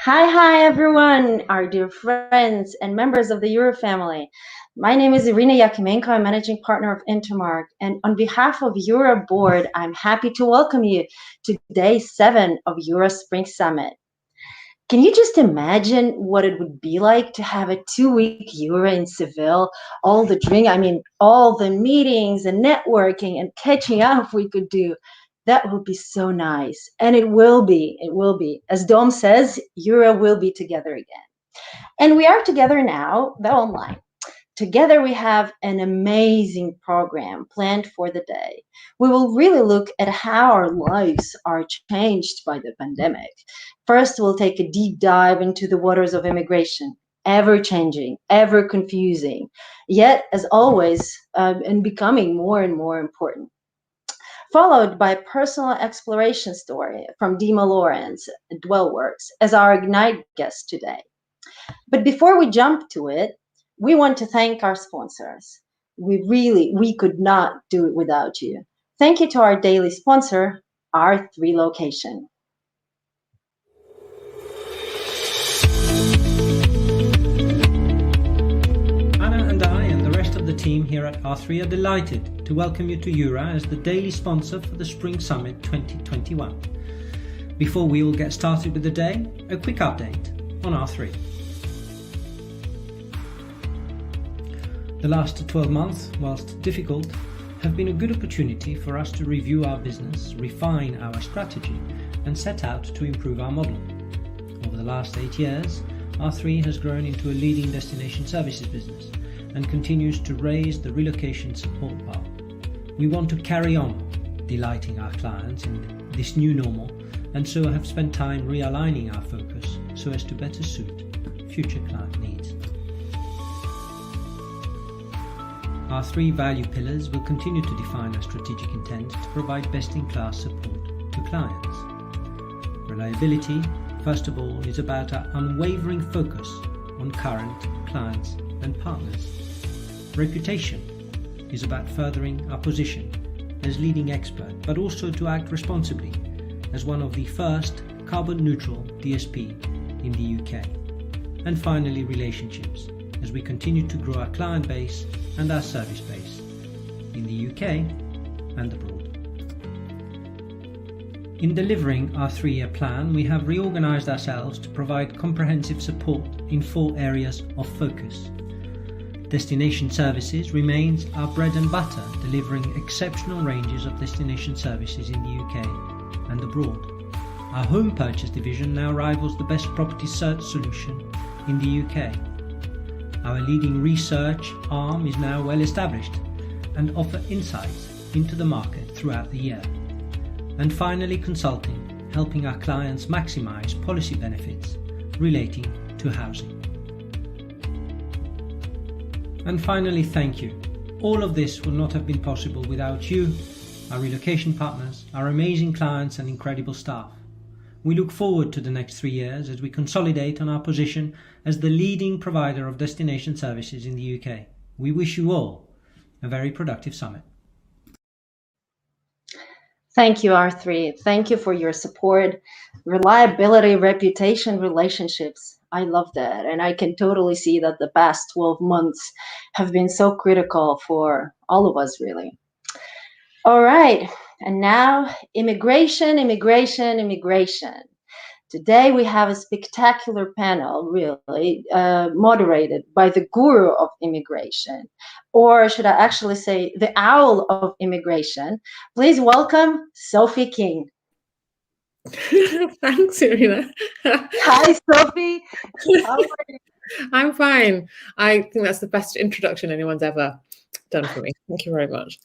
Hi, everyone, our dear friends and members of the EuRA family. My name is Irina Yakimenko. I'm managing partner of Intermark. And on behalf of EuRA board, I'm happy to welcome you to day 7 of EuRA Spring Summit. Can you just imagine what it would be like to have a 2-week EuRA in Seville? All the meetings and networking and catching up we could do. That would be so nice. And it will be. As Dom says, EuRA will be together again. And we are together now, though online. Together we have an amazing program planned for the day. We will really look at how our lives are changed by the pandemic. First, we'll take a deep dive into the waters of immigration, ever changing, ever confusing, yet, as always, and becoming more and more important. Followed by a personal exploration story from Dima Lorenz, Dwellworks, as our Ignite guest today. But before we jump to it, we want to thank our sponsors. We could not do it without you. Thank you to our daily sponsor, R3 Location. Anna and I and the rest of the team here at R3 are delighted to welcome you to EuRA as the daily sponsor for the Spring Summit 2021. Before we all get started with the day, a quick update on R3. The last 12 months, whilst difficult, have been a good opportunity for us to review our business, refine our strategy, and set out to improve our model. Over the last 8 years, R3 has grown into a leading destination services business and continues to raise the relocation support bar. We want to carry on delighting our clients in this new normal, and so have spent time realigning our focus so as to better suit future client needs. Our 3 value pillars will continue to define our strategic intent to provide best-in-class support to clients. Reliability, first of all, is about our unwavering focus on current clients and partners. Reputation is about furthering our position as leading expert, but also to act responsibly as one of the first carbon-neutral DSP in the UK. And finally, relationships, as we continue to grow our client base and our service base in the UK and abroad. In delivering our 3-year plan, we have reorganized ourselves to provide comprehensive support in 4 areas of focus. Destination services remains our bread and butter, delivering exceptional ranges of destination services in the UK and abroad. Our home purchase division now rivals the best property search solution in the UK. Our leading research arm is now well established and offer insights into the market throughout the year. And finally, consulting, helping our clients maximize policy benefits relating to housing. And finally, thank you. All of this would not have been possible without you, our relocation partners, our amazing clients and incredible staff. We look forward to the next 3 years as we consolidate on our position as the leading provider of destination services in the UK. We wish you all a very productive summit. Thank you, R3. Thank you for your support, reliability, reputation, relationships. I love that. And I can totally see that the past 12 months have been so critical for all of us, really. All right. And now, immigration. Today we have a spectacular panel, really, moderated by the guru of immigration, or should I actually say the owl of immigration. Please welcome Sophie King. Thanks, Irina. Hi, Sophie. How are you? I'm fine. I think that's the best introduction anyone's ever done for me. Thank you very much.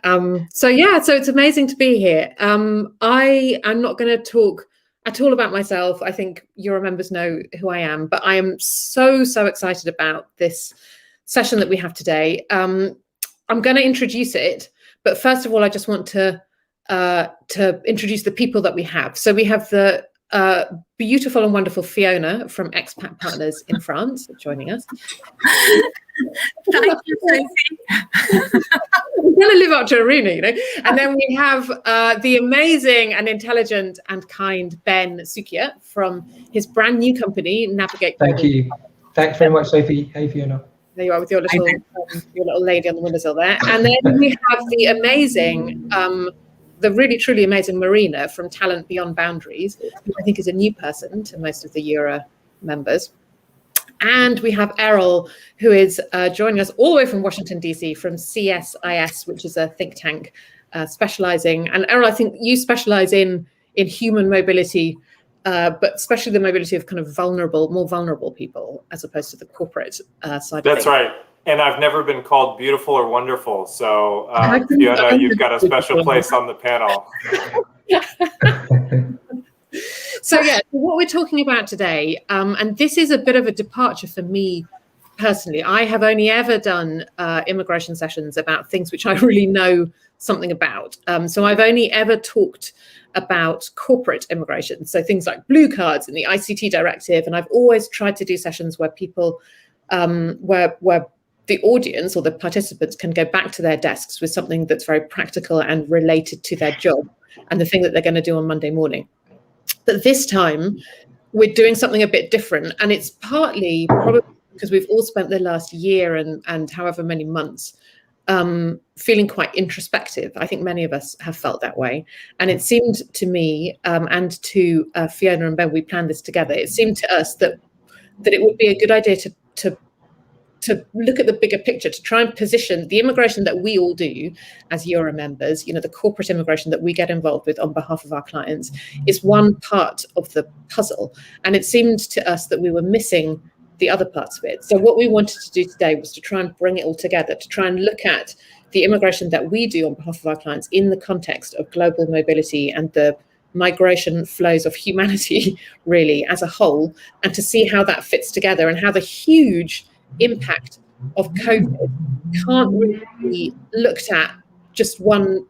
So it's amazing to be here. I am not going to talk at all about myself. I think your members know who I am, but I am so excited about this session that we have today. I'm going to introduce it, but first of all, I just want to introduce the people that we have. So we have the beautiful and wonderful Fiona from Expat Partners in France joining us. Thank you, Sophie. We're going to live up to Irina, you know. And then we have the amazing and intelligent and kind Ben Sukia from his brand new company, Navigate. Thank you. Thanks very much, Sophie. Hey, Fiona. There you are with your little lady on the windowsill there. And then we have the amazing, the really truly amazing Marina from Talent Beyond Boundaries, who I think is a new person to most of the EuRA members. And we have Errol, who is joining us all the way from Washington, D.C., from CSIS, which is a think tank specializing. And Errol, I think you specialize in human mobility, but especially the mobility of kind of more vulnerable people, as opposed to the corporate side. That's right. And I've never been called beautiful or wonderful. So, Fiona, you've got a special place on the panel. So, yeah, what we're talking about today, and this is a bit of a departure for me personally. I have only ever done immigration sessions about things which I really know something about. So I've only ever talked about corporate immigration. So things like blue cards and the ICT directive. And I've always tried to do sessions where people, where the audience or the participants can go back to their desks with something that's very practical and related to their job and the thing that they're going to do on Monday morning. But this time we're doing something a bit different. And it's partly probably because we've all spent the last year and however many months feeling quite introspective. I think many of us have felt that way. And it seemed to me and to Fiona and Ben, we planned this together. It seemed to us that it would be a good idea to look at the bigger picture, to try and position the immigration that we all do as EuRA members, you know, the corporate immigration that we get involved with on behalf of our clients is one part of the puzzle. And it seemed to us that we were missing the other parts of it. So what we wanted to do today was to try and bring it all together, to try and look at the immigration that we do on behalf of our clients in the context of global mobility and the migration flows of humanity really as a whole, and to see how that fits together and how the huge impact of COVID can't really be looked at just one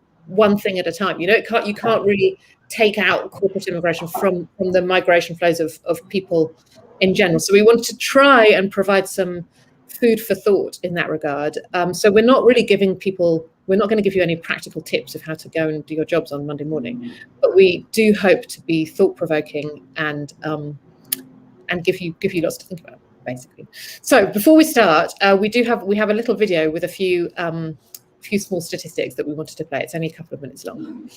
thing at a time. You know, you can't really take out corporate immigration from the migration flows of people in general. So we wanted to try and provide some food for thought in that regard. So we're not going to give you any practical tips of how to go and do your jobs on Monday morning, but we do hope to be thought-provoking and give you lots to think about, basically. So before we start, we have a little video with a few small statistics that we wanted to play. It's only a couple of minutes long.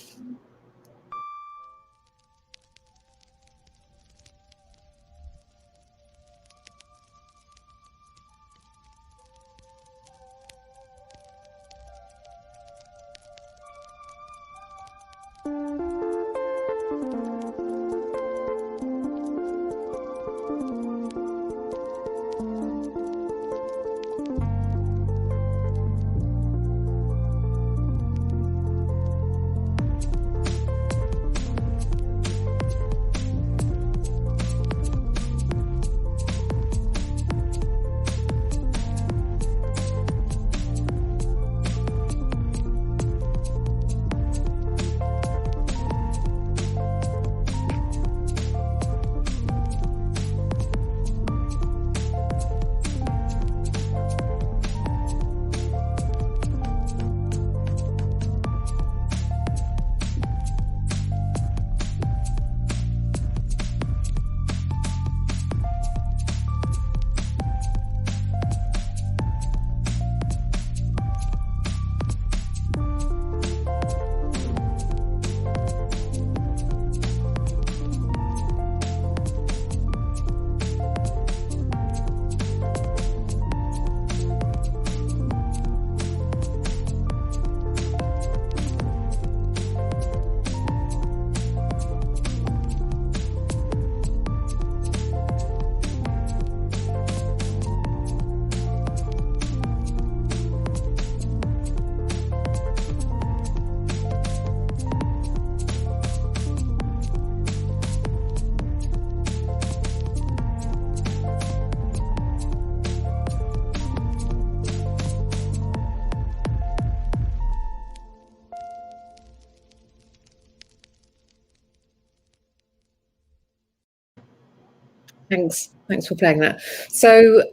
Thanks for playing that. So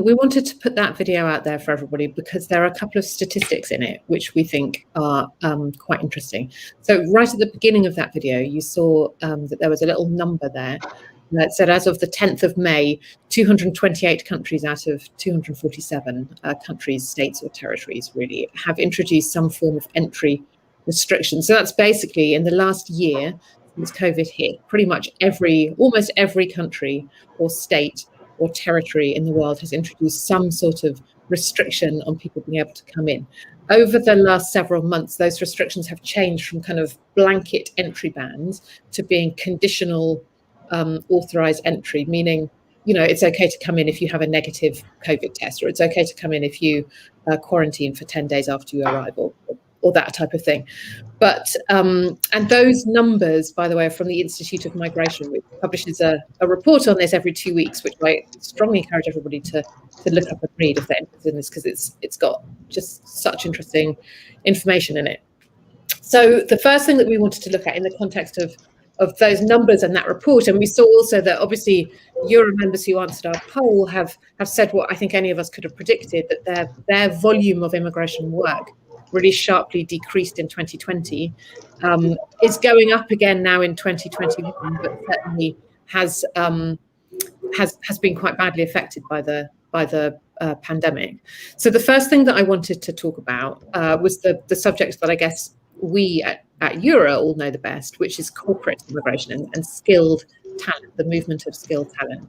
we wanted to put that video out there for everybody because there are a couple of statistics in it which we think are quite interesting. So right at the beginning of that video, you saw that there was a little number there that said as of the 10th of May, 228 countries out of 247 countries, states or territories really have introduced some form of entry restriction. So that's basically in the last year, since COVID hit, pretty much almost every country or state or territory in the world has introduced some sort of restriction on people being able to come in. Over the last several months, those restrictions have changed from kind of blanket entry bans to being conditional authorized entry, meaning, it's okay to come in if you have a negative COVID test, or it's okay to come in if you quarantine for 10 days after you arrive, or that type of thing. But and those numbers, by the way, are from the Institute of Migration, which publishes a report on this every 2 weeks, which I strongly encourage everybody to look up and read if they're interested in this, because it's got just such interesting information in it. So the first thing that we wanted to look at in the context of those numbers and that report, and we saw also that obviously EuRA members who answered our poll have said what I think any of us could have predicted, that their volume of immigration work really sharply decreased in 2020, is going up again now in 2021, but certainly has been quite badly affected by the pandemic. So the first thing that I wanted to talk about was the subject that I guess we at EuRA all know the best, which is corporate immigration and skilled talent, the movement of skilled talent.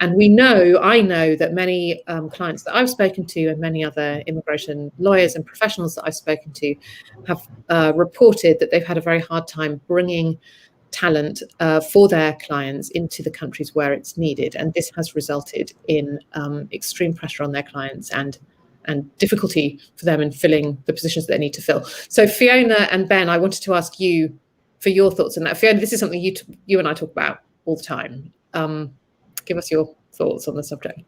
And I know that many clients that I've spoken to and many other immigration lawyers and professionals that I've spoken to have reported that they've had a very hard time bringing talent for their clients into the countries where it's needed. And this has resulted in extreme pressure on their clients and difficulty for them in filling the positions that they need to fill. So Fiona and Ben, I wanted to ask you for your thoughts on that. Fiona, this is something you and I talk about all the time. Give us your thoughts on the subject.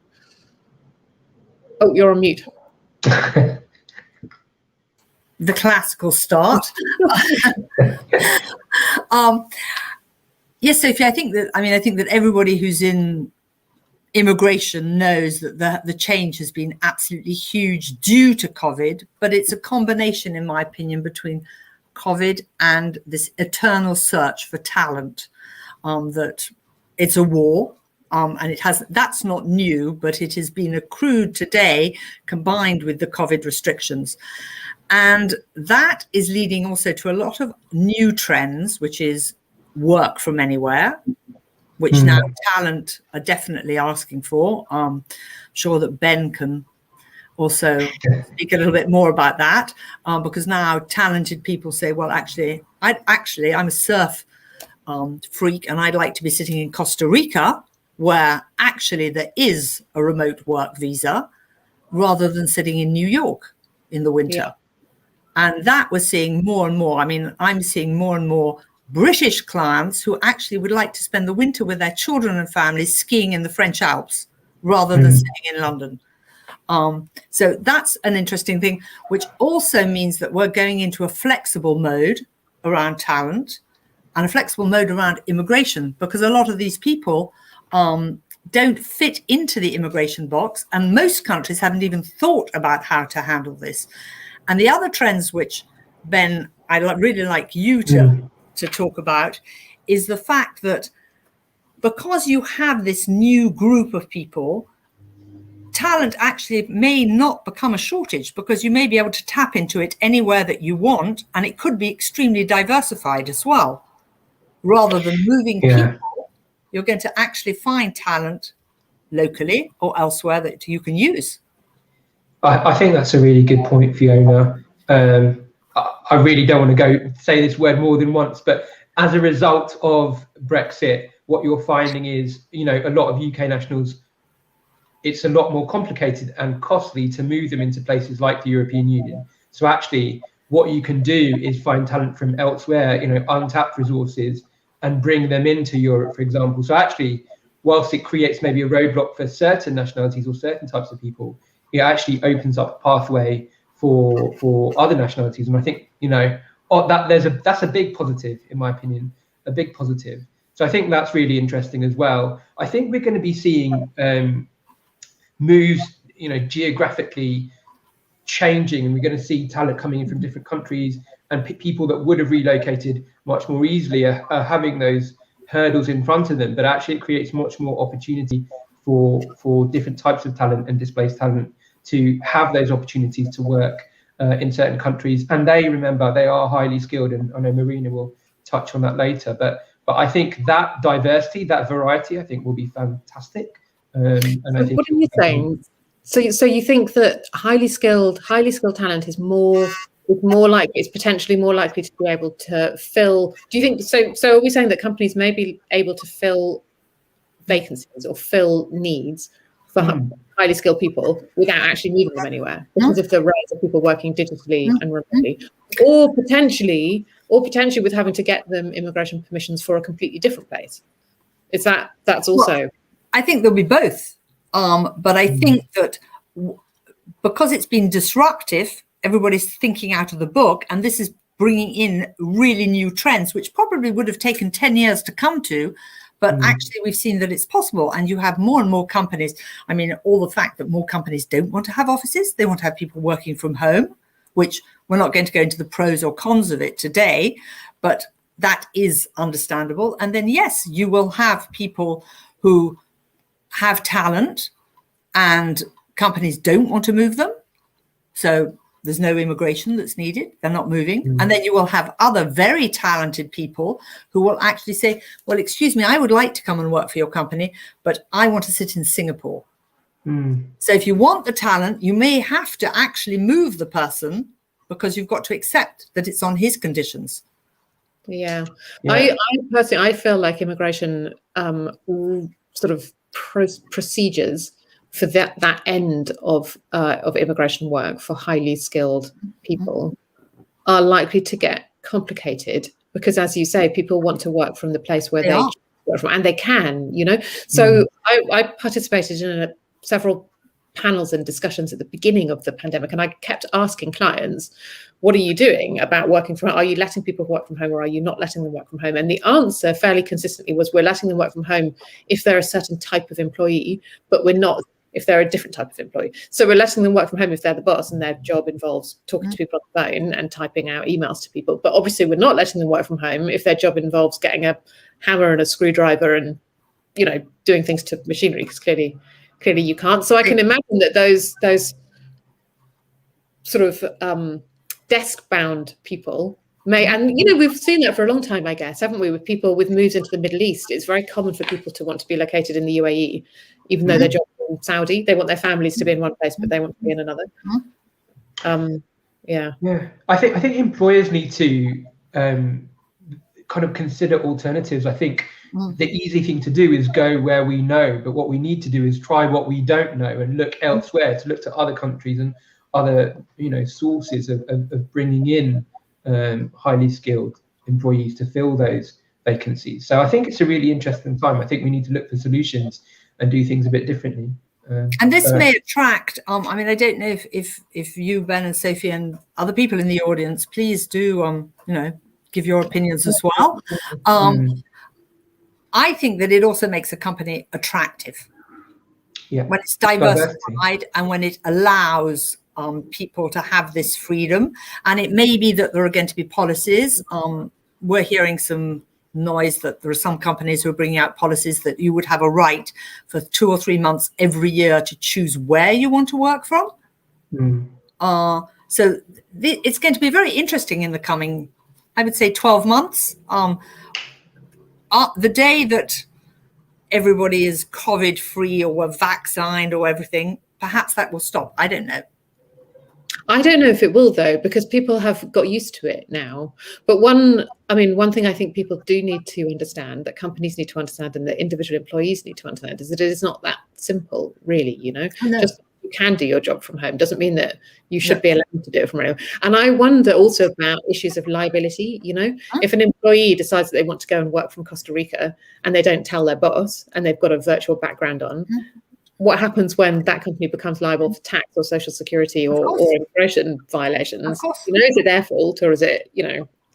Oh, you're on mute. The classical start. Yes, Sophie, I think that everybody who's in immigration knows that the change has been absolutely huge due to COVID, but it's a combination, in my opinion, between COVID and this eternal search for talent. That it's a war, and that's not new, but it has been accrued today combined with the COVID restrictions. And that is leading also to a lot of new trends, which is work from anywhere, which now talent are definitely asking for. I'm sure that Ben can also speak a little bit more about that, because now talented people say, well, I'm a surf freak and I'd like to be sitting in Costa Rica, where actually there is a remote work visa, rather than sitting in New York in the winter. Yeah. And that we're seeing more and more. I mean, I'm seeing more and more British clients who actually would like to spend the winter with their children and families skiing in the French Alps rather than sitting in London. So that's an interesting thing, which also means that we're going into a flexible mode around talent and a flexible mode around immigration, because a lot of these people don't fit into the immigration box, and most countries haven't even thought about how to handle this. And the other trends, which, Ben, I'd really like you to talk about, is the fact that because you have this new group of people, talent actually may not become a shortage, because you may be able to tap into it anywhere that you want, and it could be extremely diversified as well. Rather than moving people, you're going to actually find talent locally or elsewhere that you can use. I think that's a really good point, Fiona. I really don't want to say this word more than once, but as a result of Brexit, what you're finding is, a lot of UK nationals, it's a lot more complicated and costly to move them into places like the European Union. So actually, what you can do is find talent from elsewhere, untapped resources, and bring them into Europe, for example. So actually, whilst it creates maybe a roadblock for certain nationalities or certain types of people, it actually opens up a pathway for other nationalities. And I think, that's a big positive, in my opinion, a big positive. So I think that's really interesting as well. I think we're going to be seeing moves, geographically changing, and we're going to see talent coming in from different countries, and people that would have relocated much more easily are having those hurdles in front of them. But actually, it creates much more opportunity for different types of talent and displaced talent to have those opportunities to work in certain countries. And they are highly skilled, and I know Marina will touch on that later. But I think that diversity, that variety, I think will be fantastic. And I think, what are you saying? So you think that highly skilled talent is more likely, it's potentially more likely to be able to fill. Do you think so? So are we saying that companies may be able to fill vacancies or fill needs for highly skilled people without actually needing them anywhere because of the rise of people working digitally and remotely, or potentially with having to get them immigration permissions for a completely different place? Is that's also? Well, I think there'll be both, but I think that because it's been disruptive, everybody's thinking out of the book, and this is bringing in really new trends, which probably would have taken 10 years to come to. But actually, we've seen that it's possible, and you have more and more companies. I mean, all the fact that more companies don't want to have offices, they want to have people working from home, which we're not going to go into the pros or cons of it today, but that is understandable. And then, yes, you will have people who have talent and companies don't want to move them. So there's no immigration that's needed. They're not moving. And then you will have other very talented people who will actually say, well, excuse me, I would like to come and work for your company, but I want to sit in Singapore. So if you want the talent, you may have to actually move the person because you've got to accept that it's on his conditions. Yeah. I personally, I feel like immigration sort of procedures for that end of immigration work for highly skilled people are likely to get complicated because, as you say, people want to work from the place where they work from, and they can, So I participated in several panels and discussions at the beginning of the pandemic, and I kept asking clients, what are you doing about working from home? Are you letting people work from home, or are you not letting them work from home? And the answer fairly consistently was, we're letting them work from home if they're a certain type of employee, but we're not if they're a different type of employee. So we're letting them work from home if they're the boss and their job involves talking to people on the phone and typing out emails to people. But obviously we're not letting them work from home if their job involves getting a hammer and a screwdriver and, doing things to machinery, because clearly you can't. So I can imagine that those sort of desk-bound people may, and we've seen that for a long time, I guess, haven't we, with people with moves into the Middle East. It's very common for people to want to be located in the UAE, even though their job is in Saudi. They want their families to be in one place, but they want to be in another. Yeah. I think employers need to kind of consider alternatives. I think the easy thing to do is go where we know, but what we need to do is try what we don't know and look elsewhere, to look to other countries and other sources of bringing in highly skilled employees to fill those vacancies. So I think it's a really interesting time. I think we need to look for solutions and do things a bit differently. And this may attract, I don't know if you, Ben and Sophie, and other people in the audience, please do, give your opinions as well. I think that it also makes a company attractive. When it's diversified and when it allows people to have this freedom. And it may be that there are going to be policies. We're hearing some noise that there are some companies who are bringing out policies that you would have a right for 2 or 3 months every year to choose where you want to work from. So it's going to be very interesting in the coming, I would say, 12 months. The day that everybody is COVID free or we're vaccinated or everything, perhaps that will stop. I don't know. I don't know if it will, though, because people have got used to it now. But one thing I think people do need to understand, that companies need to understand and that individual employees need to understand, is that it is not that simple, really, Just you can do your job from home doesn't mean that you should be allowed to do it from home. And I wonder also about issues of liability, If an employee decides that they want to go and work from Costa Rica and they don't tell their boss and they've got a virtual background on, what happens when that company becomes liable for tax or social security or immigration violations? Is it their fault, or is it,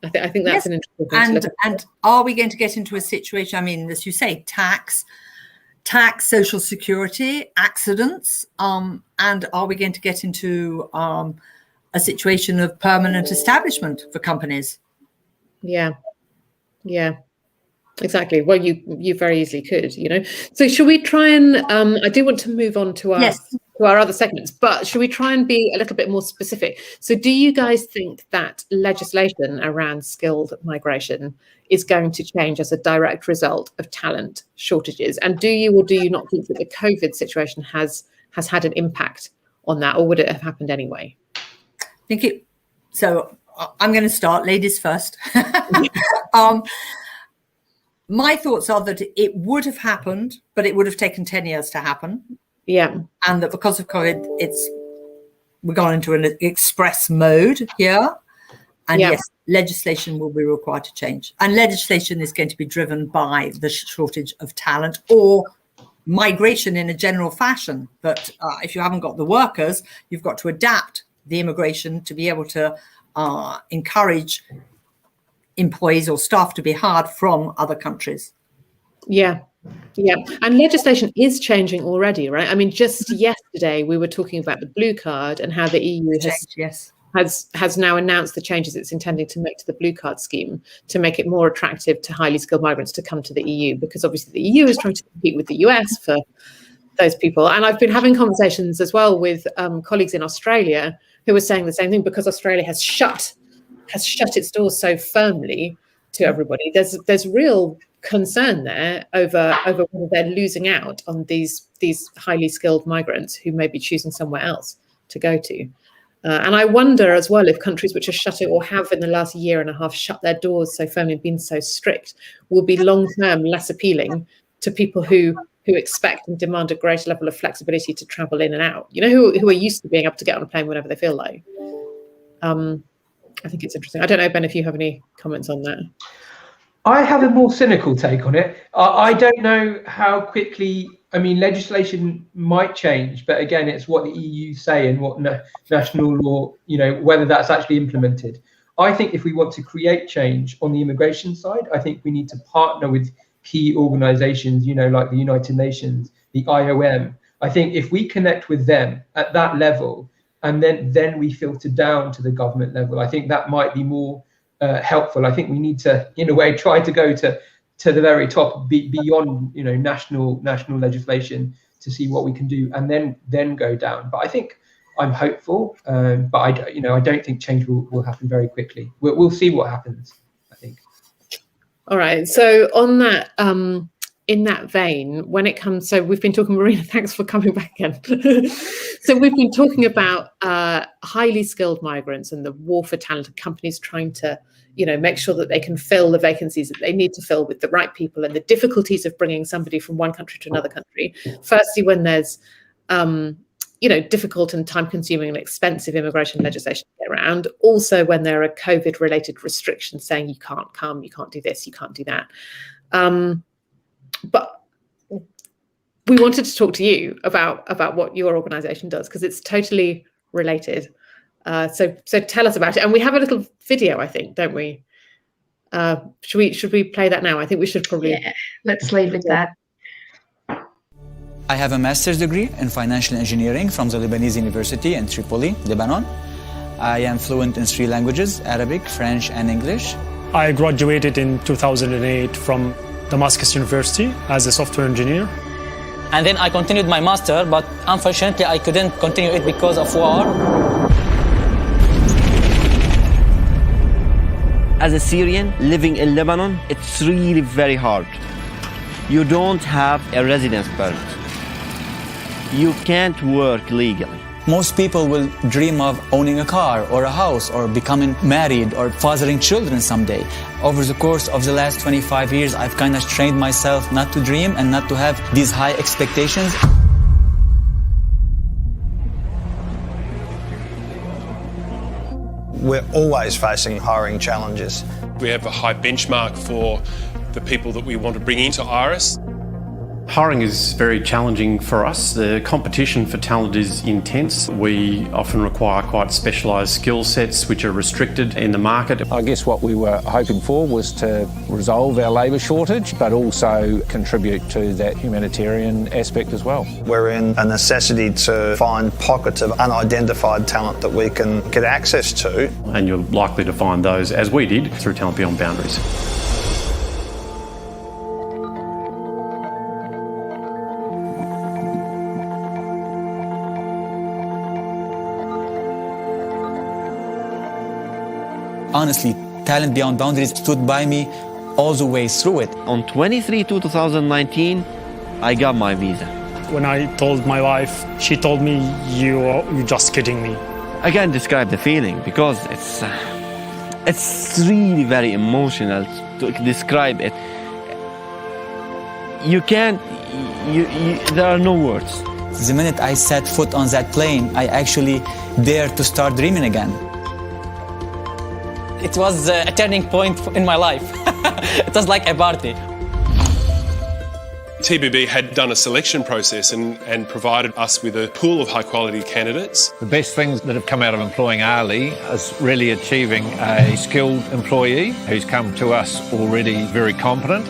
I think that's an interesting thing to look at. And are we going to get into a situation, I mean, as you say, tax, social security, accidents, and are we going to get into a situation of permanent establishment for companies? Yeah, exactly. Well, you very easily could, So should we try and, I do want to move on to our other segments, but should we try and be a little bit more specific? So do you guys think that legislation around skilled migration is going to change as a direct result of talent shortages? And do you or do you not think that the COVID situation has had an impact on that, or would it have happened anyway? So I'm going to start, ladies first. My thoughts are that it would have happened, but it would have taken 10 years to happen. Yeah. And that because of COVID, we've gone into an express mode here. And yes, legislation will be required to change. And legislation is going to be driven by the shortage of talent or migration in a general fashion. But if you haven't got the workers, you've got to adapt the immigration to be able to encourage employees or staff to be hired from other countries. Yeah. And legislation is changing already, right? I mean, just yesterday we were talking about the blue card and how the EU has now announced the changes it's intending to make to the blue card scheme to make it more attractive to highly skilled migrants to come to the EU, because obviously the EU is trying to compete with the US for those people. And I've been having conversations as well with colleagues in Australia who are saying the same thing, because Australia has shut its doors so firmly to everybody. There's real concern there over whether they're losing out on these highly skilled migrants who may be choosing somewhere else to go to. And I wonder as well if countries which are shutting or have in the last year and a half shut their doors so firmly and been so strict will be long-term less appealing to people who expect and demand a greater level of flexibility to travel in and out, who are used to being able to get on a plane whenever they feel like. I think it's interesting. I don't know, Ben, if you have any comments on that. I have a more cynical take on it. I don't know how quickly, legislation might change, but again, it's what the EU say and what national law, whether that's actually implemented. I think if we want to create change on the immigration side, I think we need to partner with key organizations, like the United Nations, the IOM. I think if we connect with them at that level, and then we filter down to the government level, I think that might be more helpful. I think we need to, in a way, try to go to the very top, beyond national legislation, to see what we can do, and then go down. But I think I'm hopeful, but I don't think change will happen very quickly. We'll see what happens, I think. All right. So on that, in that vein, when it comes, so we've been talking, Marina, thanks for coming back again. So we've been talking about highly skilled migrants and the war for talent, and companies trying to, make sure that they can fill the vacancies that they need to fill with the right people, and the difficulties of bringing somebody from one country to another country. Firstly, when there's, difficult and time-consuming and expensive immigration legislation to get around. Also, when there are COVID-related restrictions saying you can't come, you can't do this, you can't do that. But we wanted to talk to you about what your organisation does, because it's totally related. So tell us about it. And we have a little video, I think, don't we? Should we play that now? I think we should probably. Yeah, let's leave with that. I have a master's degree in financial engineering from the Lebanese University in Tripoli, Lebanon. I am fluent in 3 languages, Arabic, French, and English. I graduated in 2008 from Damascus University as a software engineer. And then I continued my master, but unfortunately I couldn't continue it because of war. As a Syrian living in Lebanon, it's really very hard. You don't have a residence permit. You can't work legally. Most people will dream of owning a car or a house or becoming married or fathering children someday. Over the course of the last 25 years, I've kind of trained myself not to dream and not to have these high expectations. We're always facing hiring challenges. We have a high benchmark for the people that we want to bring into Iris. Hiring is very challenging for us. The competition for talent is intense. We often require quite specialised skill sets which are restricted in the market. I guess what we were hoping for was to resolve our labour shortage, but also contribute to that humanitarian aspect as well. We're in a necessity to find pockets of unidentified talent that we can get access to. And you're likely to find those, as we did, through Talent Beyond Boundaries. Honestly, Talent Beyond Boundaries stood by me all the way through it. On 23/2/2019, I got my visa. When I told my wife, she told me, you're just kidding me. I can't describe the feeling because it's really very emotional to describe it. You can't, there are no words. The minute I set foot on that plane, I actually dared to start dreaming again. It was a turning point in my life. It was like a party. TBB had done a selection process and provided us with a pool of high-quality candidates. The best things that have come out of employing Ali is really achieving a skilled employee who's come to us already very competent.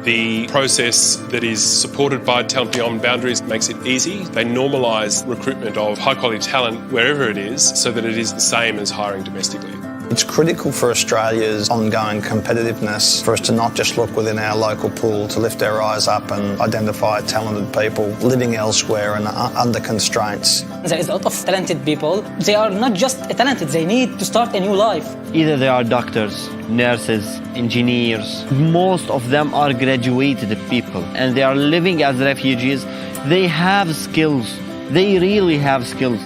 The process that is supported by Talent Beyond Boundaries makes it easy. They normalise recruitment of high-quality talent wherever it is so that it is the same as hiring domestically. It's critical for Australia's ongoing competitiveness for us to not just look within our local pool, to lift our eyes up and identify talented people living elsewhere and under constraints. There is a lot of talented people. They are not just talented, they need to start a new life. Either they are doctors, nurses, engineers. Most of them are graduated people and they are living as refugees. They have skills. They really have skills.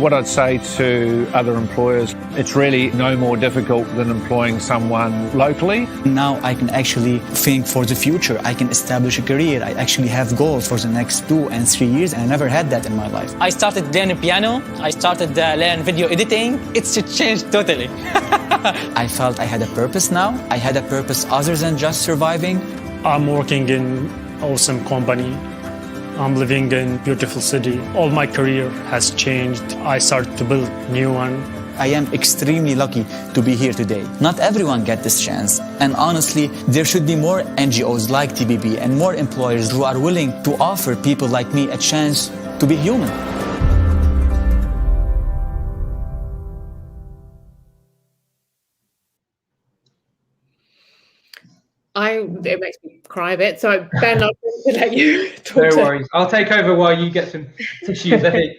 What I'd say to other employers, it's really no more difficult than employing someone locally. Now I can actually think for the future. I can establish a career. I actually have goals for the next 2 and 3 years, and I never had that in my life. I started learning piano. I started learning video editing. It's changed totally. I felt I had a purpose now. I had a purpose other than just surviving. I'm working in an awesome company. I'm living in a beautiful city. All my career has changed. I started to build a new one. I am extremely lucky to be here today. Not everyone gets this chance. And honestly, there should be more NGOs like TBB and more employers who are willing to offer people like me a chance to be human. It makes me cry a bit. So Ben, I'll let you talk. No worries. I'll take over while you get some tissues, I think.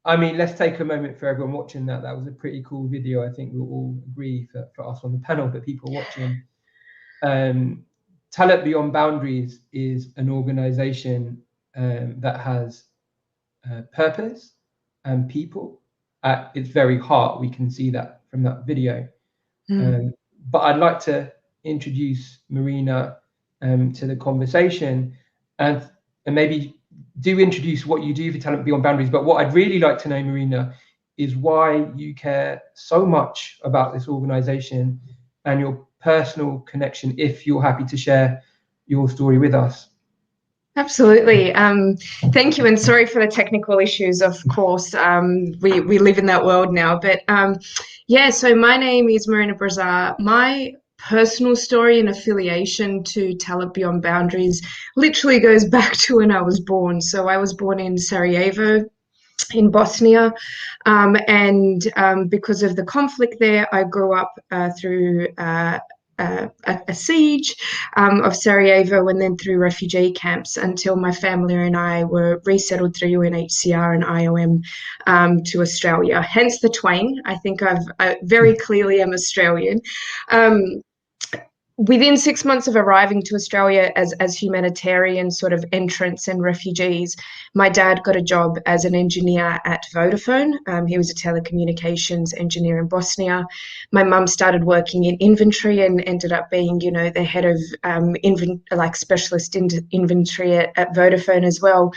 I mean, let's take a moment for everyone watching that. That was a pretty cool video. I think we'll all agree for us on the panel, but people watching. Talent Beyond Boundaries is an organization that has purpose and people at its very heart. We can see that from that video. But I'd like to introduce Marina to the conversation and maybe do introduce what you do for Talent Beyond Boundaries. But what I'd really like to know, Marina, is why you care so much about this organization and your personal connection, if you're happy to share your story with us. Absolutely. Thank you, and sorry for the technical issues, of course. We live in that world now. But yeah, so my name is Marina Brazar. My personal story and affiliation to Talent Beyond Boundaries literally goes back to when I was born. So I was born in Sarajevo in Bosnia, and because of the conflict there, I grew up through a siege of Sarajevo and then through refugee camps until my family and I were resettled through UNHCR and IOM to Australia. Hence the twang. I think I very clearly am Australian. Within 6 months of arriving to Australia as humanitarian sort of entrants and refugees, my dad got a job as an engineer at Vodafone. He was a telecommunications engineer in Bosnia. My mum started working in inventory and ended up being, you know, the head of specialist inventory at Vodafone as well.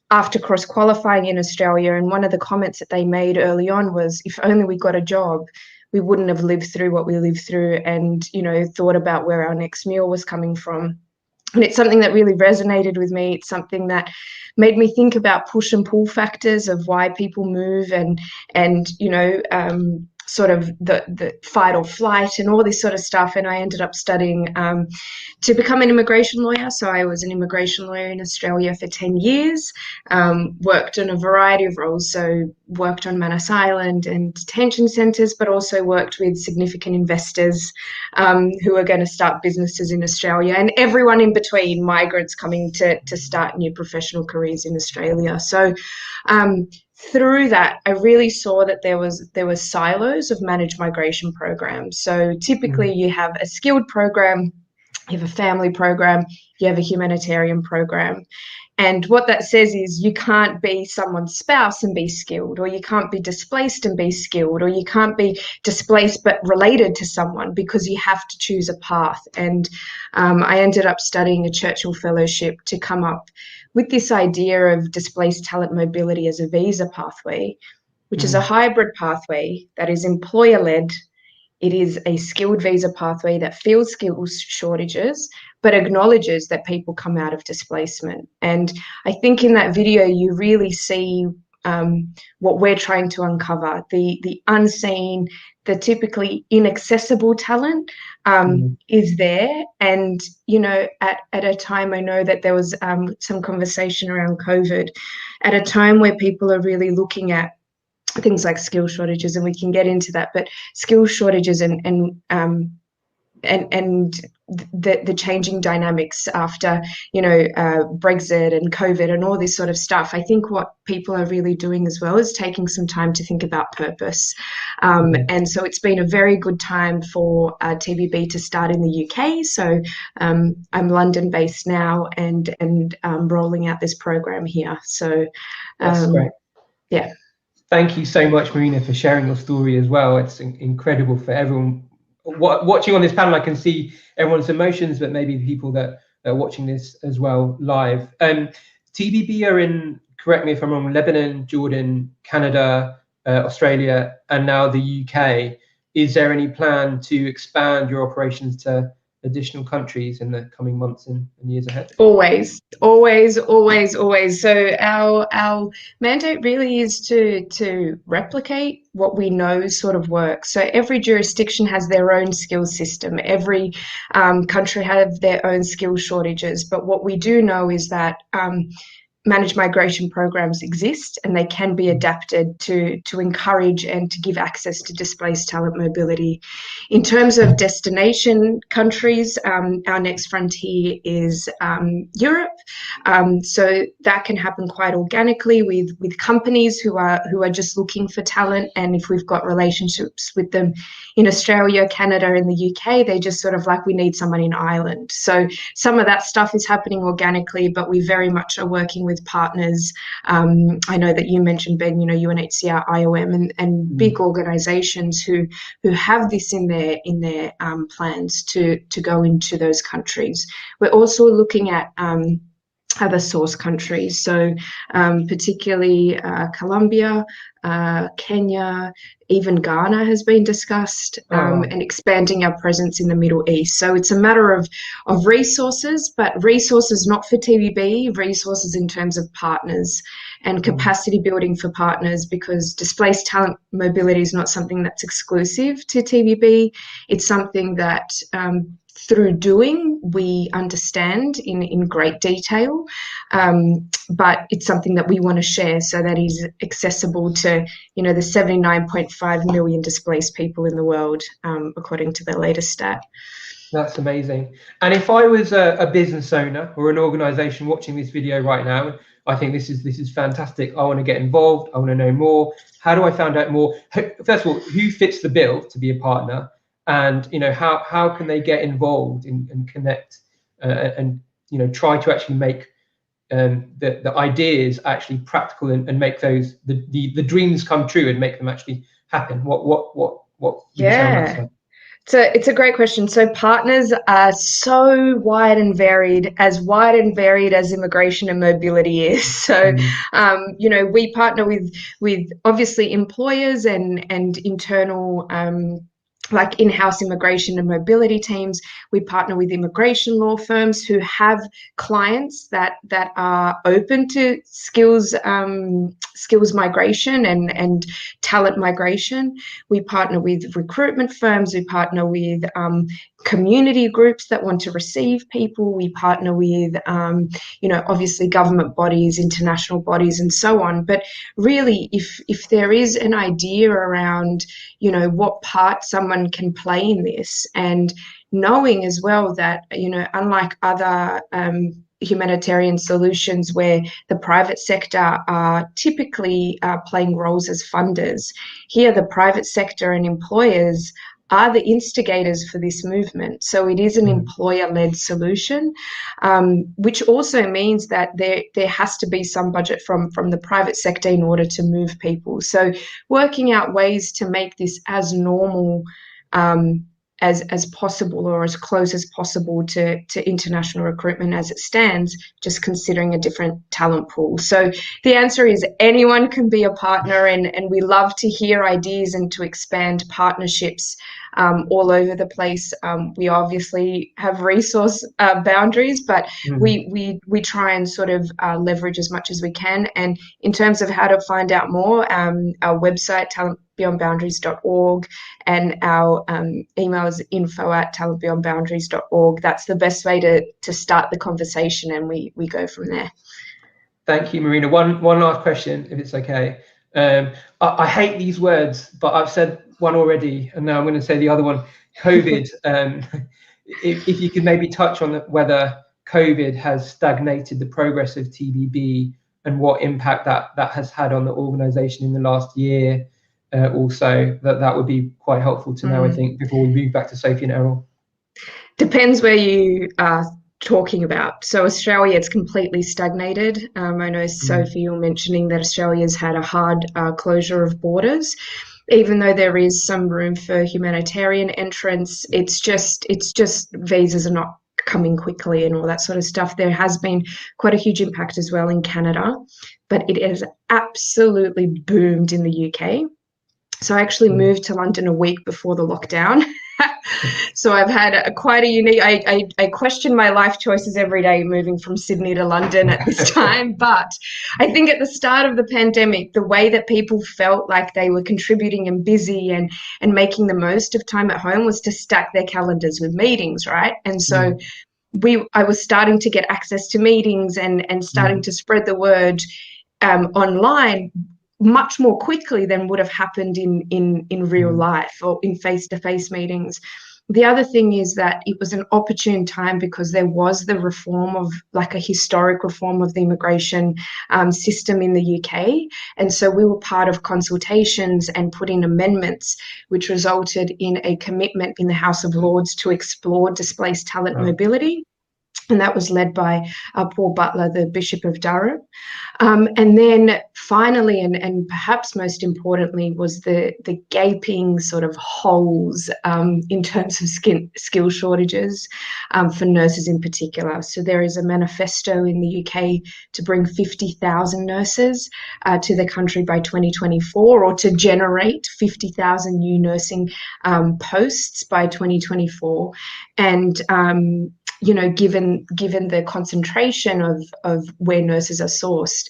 After cross-qualifying in Australia, and one of the comments that they made early on was, if only we got a job we wouldn't have lived through what we lived through, and thought about where our next meal was coming from. And it's something that really resonated with me. It's something that made me think about push and pull factors of why people move, and sort of the fight or flight and all this sort of stuff. And I ended up studying to become an immigration lawyer. So I was an immigration lawyer in Australia for 10 years, worked on a variety of roles. So worked on Manus Island and detention centres, but also worked with significant investors who are going to start businesses in Australia, and everyone in between, migrants coming to start new professional careers in Australia. So through that, I really saw that there were silos of managed migration programs. So typically you have a skilled program, you have a family program, you have a humanitarian program. And what that says is you can't be someone's spouse and be skilled, or you can't be displaced and be skilled, or you can't be displaced but related to someone, because you have to choose a path. And I ended up studying a Churchill Fellowship to come up with this idea of displaced talent mobility as a visa pathway, which is a hybrid pathway that is employer-led. It is a skilled visa pathway that fills skills shortages, but acknowledges that people come out of displacement. And I think in that video, you really see what we're trying to uncover, the unseen, the typically inaccessible talent is there. And, at a time, I know that there was some conversation around COVID, at a time where people are really looking at things like skill shortages, and we can get into that, but skill shortages and the changing dynamics after Brexit and COVID and all this sort of stuff. I think what people are really doing as well is taking some time to think about purpose, and so it's been a very good time for TBB to start in the UK. So I'm London based now, and rolling out this program here. So that's great. Yeah. Thank you so much, Marina, for sharing your story as well. It's incredible for everyone watching on this panel. I can see everyone's emotions, but maybe the people that are watching this as well live. TBB are in, correct me if I'm wrong, Lebanon, Jordan, Canada, Australia, and now the UK. Is there any plan to expand your operations to additional countries in the coming months and years ahead? Always. So our mandate really is to replicate what we know sort of works. So every jurisdiction has their own skill system. Every country have their own skill shortages. But what we do know is that managed migration programs exist, and they can be adapted to encourage and to give access to displaced talent mobility. In terms of destination countries, our next frontier is Europe. So that can happen quite organically with companies who are just looking for talent, and if we've got relationships with them in Australia, Canada, and the UK, they just sort of like, we need someone in Ireland. So some of that stuff is happening organically, but we very much are working with partners. I know that you mentioned, Ben, UNHCR, IOM, and big organisations who have this in their plans to go into those countries. We're also looking at other source countries, so particularly Colombia, Kenya, even Ghana has been discussed, and expanding our presence in the Middle East. So it's a matter of resources, but resources not for TBB, resources in terms of partners and capacity building for partners, because displaced talent mobility is not something that's exclusive to TBB. It's something that through doing, we understand in great detail, but it's something that we want to share so that is accessible to, the 79.5 million displaced people in the world, according to the latest stat. That's amazing. And if I was a business owner or an organization watching this video right now, I think this is fantastic. I want to get involved. I want to know more. How do I find out more? First of all, who fits the bill to be a partner? And how can they get involved and connect and try to actually make the ideas actually practical and make those the dreams come true and make them actually happen? What Yeah. It's a great question. So partners are so wide and varied as immigration and mobility is. So, we partner with obviously employers and internal like in-house immigration and mobility teams. We partner with immigration law firms who have clients that are open to skills migration and talent migration. We partner with recruitment firms. We partner with community groups that want to receive people. We partner with, obviously government bodies, international bodies, and so on. But really, if there is an idea around, what part someone can play in this, and knowing as well that, unlike other humanitarian solutions where the private sector are typically playing roles as funders, here the private sector and employers are the instigators for this movement. So it is an employer-led solution, which also means that there has to be some budget from the private sector in order to move people. So working out ways to make this as normal as possible, or as close as possible to international recruitment as it stands, just considering a different talent pool. So the answer is anyone can be a partner, and we love to hear ideas and to expand partnerships all over the place. We obviously have resource boundaries, but we try and sort of leverage as much as we can. And in terms of how to find out more, our website, talentbeyondboundaries.org, and our email is info@talentbeyondboundaries.org. That's the best way to start the conversation, and we go from there. Thank you, Marina. One last question, if it's okay. I hate these words, but I've said one already, and now I'm going to say the other one. COVID. If you could maybe touch on whether COVID has stagnated the progress of TBB and what impact that has had on the organisation in the last year. Also, that would be quite helpful to know, I think, before we move back to Sophie and Errol. Depends where you are talking about. So Australia, it's completely stagnated. I know, Sophie, you're mentioning that Australia's had a hard closure of borders. Even though there is some room for humanitarian entrance, it's just visas are not coming quickly and all that sort of stuff. There has been quite a huge impact as well in Canada, but it has absolutely boomed in the UK. So I actually moved to London a week before the lockdown. So I've had quite a unique, I question my life choices every day moving from Sydney to London at this time. But I think at the start of the pandemic, the way that people felt like they were contributing and busy and making the most of time at home was to stack their calendars with meetings, right? And so I was starting to get access to meetings and starting to spread the word online much more quickly than would have happened in real life or in face-to-face meetings. The other thing is that it was an opportune time because there was the reform of, like, a historic reform of the immigration system in the UK. And so we were part of consultations and put in amendments, which resulted in a commitment in the House of Lords to explore displaced talent mobility. And that was led by Paul Butler, the Bishop of Durham. And then finally, and perhaps most importantly, was the gaping sort of holes in terms of skill shortages for nurses in particular. So there is a manifesto in the UK to bring 50,000 nurses to the country by 2024, or to generate 50,000 new nursing posts by 2024. And given the concentration of where nurses are sourced,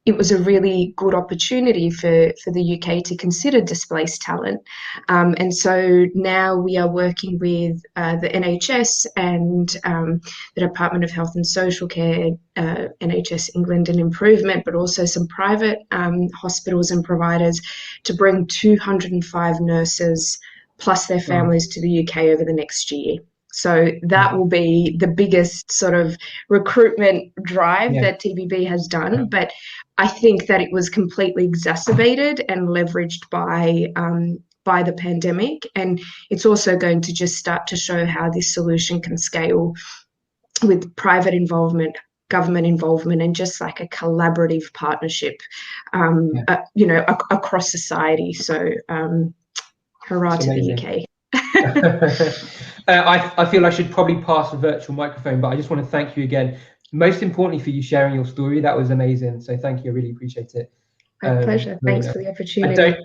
it was a really good opportunity for the UK to consider displaced talent. And so now we are working with the NHS and the Department of Health and Social Care, NHS England and Improvement, but also some private hospitals and providers to bring 205 nurses plus their families to the UK over the next year. So that will be the biggest sort of recruitment drive that TBB has done. But I think that it was completely exacerbated and leveraged by the pandemic. And it's also going to just start to show how this solution can scale with private involvement, government involvement, and just like a collaborative partnership, across society. So hurrah to the UK. I feel I should probably pass the virtual microphone, but I just want to thank you again. Most importantly, for you sharing your story. That was amazing. So thank you. I really appreciate it. My pleasure. Thanks Marina. for the opportunity.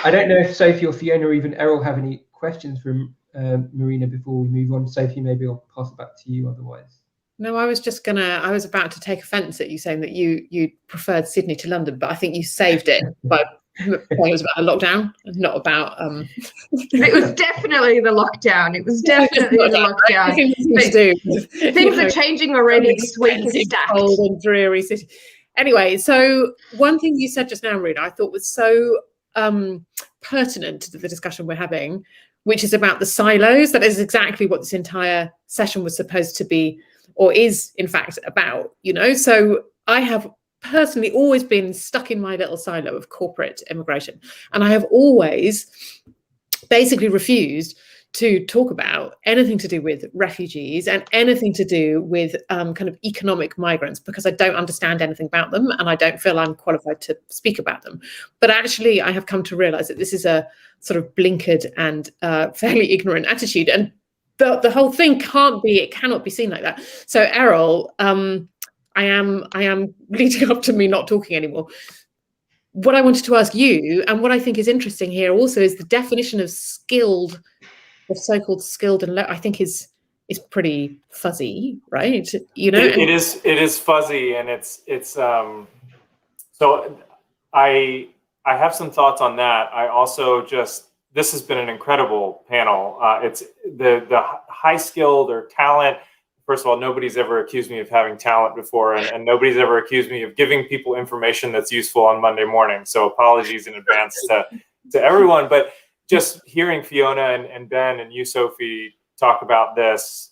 I don't know if Sophie or Fiona or even Errol have any questions from Marina before we move on. Sophie, maybe I'll pass it back to you otherwise. No, I was about to take offence at you saying that you preferred Sydney to London, but I think you saved it by saying it was about a lockdown and not about It was definitely the lockdown. It was definitely the lockdown. Things are changing already. This week is stacked. Cold and dreary city. Anyway, so one thing you said just now, Marina, I thought was so pertinent to the discussion we're having, which is about the silos. That is exactly what this entire session was supposed to be, or is in fact about, you know. So I have personally always been stuck in my little silo of corporate immigration, and I have always basically refused to talk about anything to do with refugees and anything to do with kind of economic migrants, because I don't understand anything about them and I don't feel I'm qualified to speak about them. But actually, I have come to realize that this is a sort of blinkered and fairly ignorant attitude, and the whole thing cannot be seen like that. So Errol, I am leading up to me not talking anymore. What I wanted to ask you, and what I think is interesting here also, is the definition of skilled, of so-called skilled and I think is pretty fuzzy, right? You know, it is fuzzy, and it's so I have some thoughts on that. I also this has been an incredible panel. It's the high skilled or talent. First of all, nobody's ever accused me of having talent before, and nobody's ever accused me of giving people information that's useful on Monday morning. So apologies in advance to everyone. But just hearing Fiona and Ben and you, Sophie, talk about this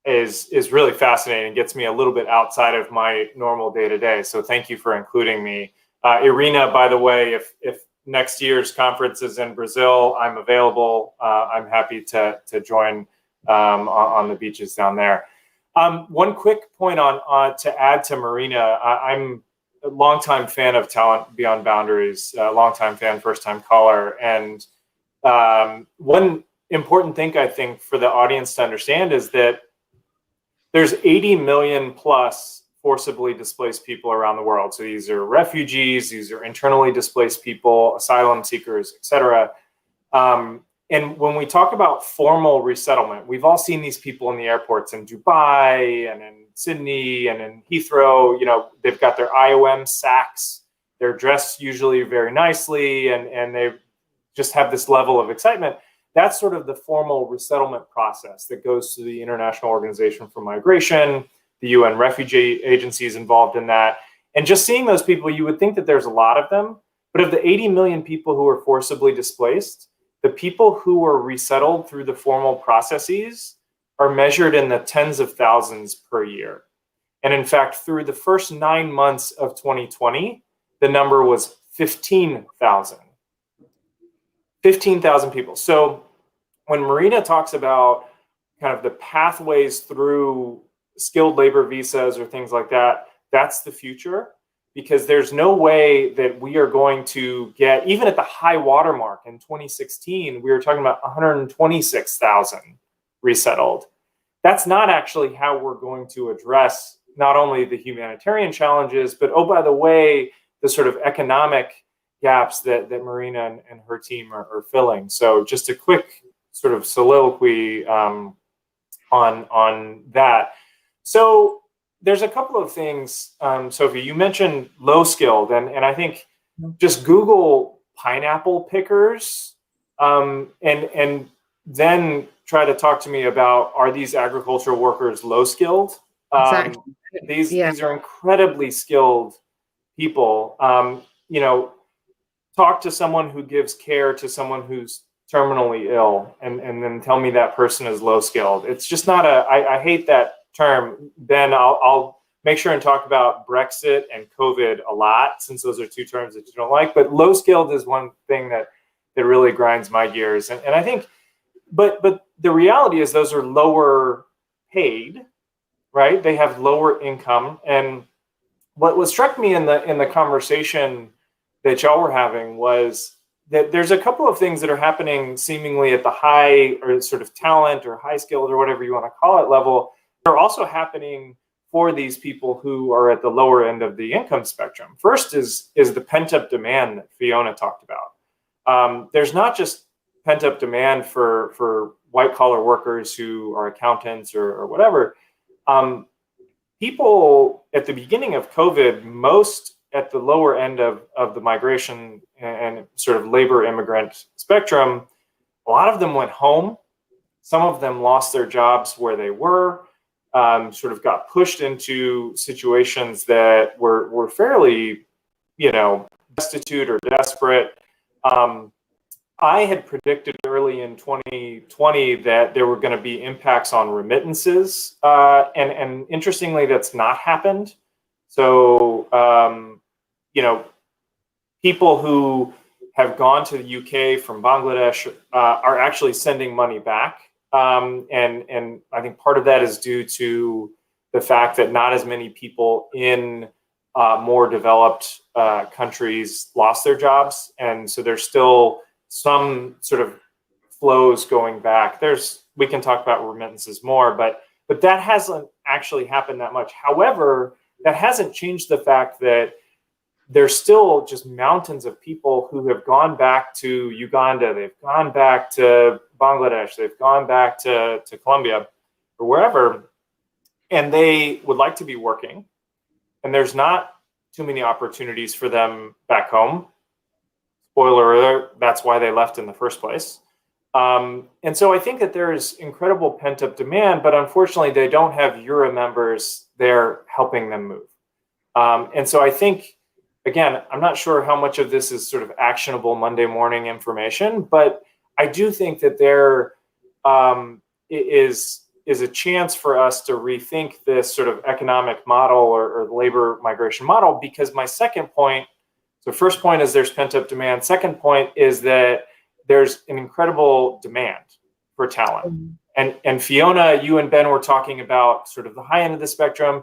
is really fascinating. Gets me a little bit outside of my normal day-to-day. So thank you for including me. EuRA, by the way, if next year's conference is in Brazil, I'm available. I'm happy to join on the beaches down there. One quick point on to add to Marina. I'm a longtime fan of Talent Beyond Boundaries, longtime fan, first time caller. And one important thing I think for the audience to understand is that there's 80 million plus forcibly displaced people around the world. So these are refugees, these are internally displaced people, asylum seekers, etc. And when we talk about formal resettlement, we've all seen these people in the airports in Dubai and in Sydney and in Heathrow. You know, they've got their IOM sacks. They're dressed usually very nicely, and they just have this level of excitement. That's sort of the formal resettlement process that goes to the International Organization for Migration. The UN Refugee Agency is involved in that. And just seeing those people, you would think that there's a lot of them. But of the 80 million people who are forcibly displaced, the people who were resettled through the formal processes are measured in the tens of thousands per year. And in fact, through the first 9 months of 2020, the number was 15,000. 15,000 people. So when Marina talks about kind of the pathways through skilled labor visas or things like that, that's the future. Because there's no way that we are going to get, even at the high watermark in 2016, we were talking about 126,000 resettled. That's not actually how we're going to address not only the humanitarian challenges, but, oh, by the way, the sort of economic gaps that Marina and her team are filling. So just a quick sort of soliloquy on that. So there's a couple of things, Sophie, you mentioned low skilled, and I think just Google pineapple pickers and then try to talk to me about, are these agricultural workers low skilled? Exactly. These are incredibly skilled people. You know, talk to someone who gives care to someone who's terminally ill and then tell me that person is low skilled. It's just not I hate that term. Ben, I'll make sure and talk about Brexit and COVID a lot, since those are two terms that you don't like. But low skilled is one thing that really grinds my gears. And I think, but the reality is those are lower paid, right? They have lower income. And what struck me in the conversation that y'all were having was that there's a couple of things that are happening seemingly at the high or sort of talent or high skilled or whatever you want to call it level. They're also happening for these people who are at the lower end of the income spectrum. First is the pent-up demand that Fiona talked about. There's not just pent-up demand for white-collar workers who are accountants or whatever. People at the beginning of COVID, most at the lower end of the migration and sort of labor immigrant spectrum, a lot of them went home. Some of them lost their jobs where they were. Sort of got pushed into situations that were fairly, destitute or desperate. I had predicted early in 2020 that there were going to be impacts on remittances, and interestingly, that's not happened. So, people who have gone to the UK from Bangladesh are actually sending money back. And I think part of that is due to the fact that not as many people in more developed countries lost their jobs. And so there's still some sort of flows going back. We can talk about remittances more, but that hasn't actually happened that much. However, that hasn't changed the fact that there's still just mountains of people who have gone back to Uganda, they've gone back to Bangladesh, they've gone back to Colombia or wherever, and they would like to be working, and there's not too many opportunities for them back home. Spoiler alert, that's why they left in the first place. And so I think that there is incredible pent-up demand, but unfortunately they don't have EuRA members there helping them move. And so I think, again, I'm not sure how much of this is sort of actionable Monday morning information, but I do think that there is a chance for us to rethink this sort of economic model or labor migration model, because my second point, so first point is there's pent-up demand. Second point is that there's an incredible demand for talent. And Fiona, you and Ben were talking about sort of the high end of the spectrum.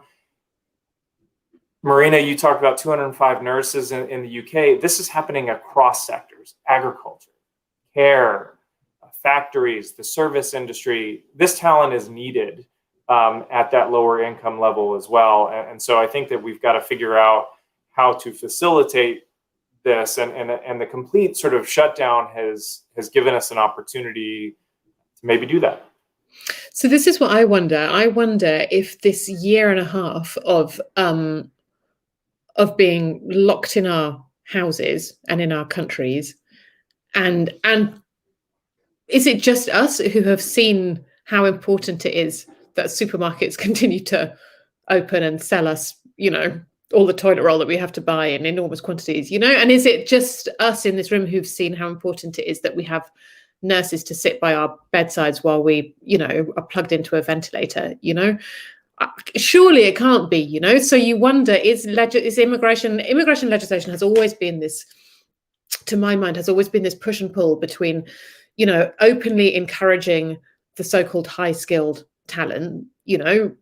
Marina, you talked about 205 nurses in the UK. This is happening across sectors: agriculture, care, factories, the service industry. This talent is needed at that lower income level as well. And so I think that we've got to figure out how to facilitate this. And the complete sort of shutdown has given us an opportunity to maybe do that. So this is what I wonder. I wonder if this year and a half of being locked in our houses and in our countries, and is it just us who have seen how important it is that supermarkets continue to open and sell us, all the toilet roll that we have to buy in enormous quantities, and is it just us in this room who've seen how important it is that we have nurses to sit by our bedsides while we, are plugged into a ventilator, Surely it can't be, So you wonder, is immigration legislation has always been this, to my mind, has always been this push and pull between, openly encouraging the so-called high-skilled talent,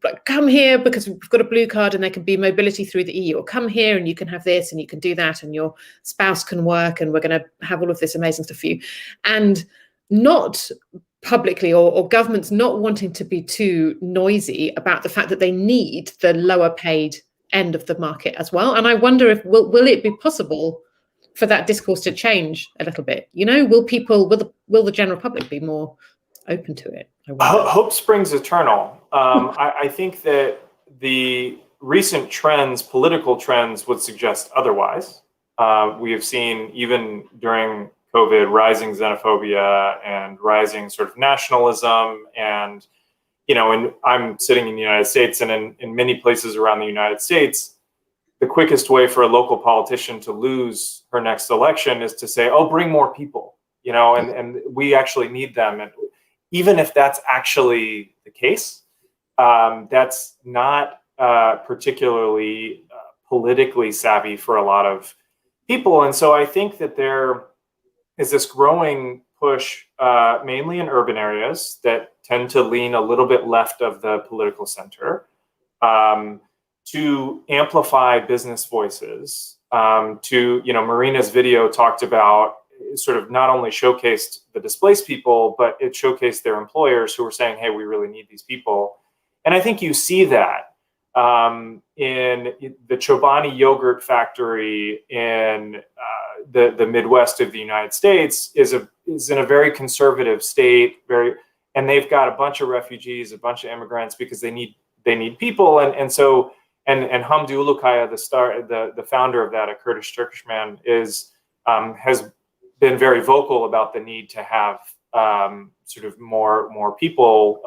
like come here because we've got a blue card and there can be mobility through the EU, or come here and you can have this and you can do that and your spouse can work and we're going to have all of this amazing stuff for you. And not publicly or governments not wanting to be too noisy about the fact that they need the lower paid end of the market as well. And I wonder if will it be possible for that discourse to change a little bit? Will the general public be more open to it? Hope springs eternal. I think that the recent political trends would suggest otherwise. We have seen, even during COVID, rising xenophobia and rising sort of nationalism. And, and I'm sitting in the United States, and in many places around the United States, the quickest way for a local politician to lose her next election is to say, oh, bring more people, and we actually need them. And even if that's actually the case, that's not particularly politically savvy for a lot of people. And so I think that there is this growing push, mainly in urban areas that tend to lean a little bit left of the political center, to amplify business voices. Marina's video talked about sort of not only showcased the displaced people, but it showcased their employers who were saying, hey, we really need these people. And I think you see that in the Chobani yogurt factory in the Midwest of the United States is in a very conservative state, and they've got a bunch of refugees, a bunch of immigrants because they need people. And so Hamdi Ulukaya, the founder of that, a Kurdish Turkish man, has been very vocal about the need to have sort of more people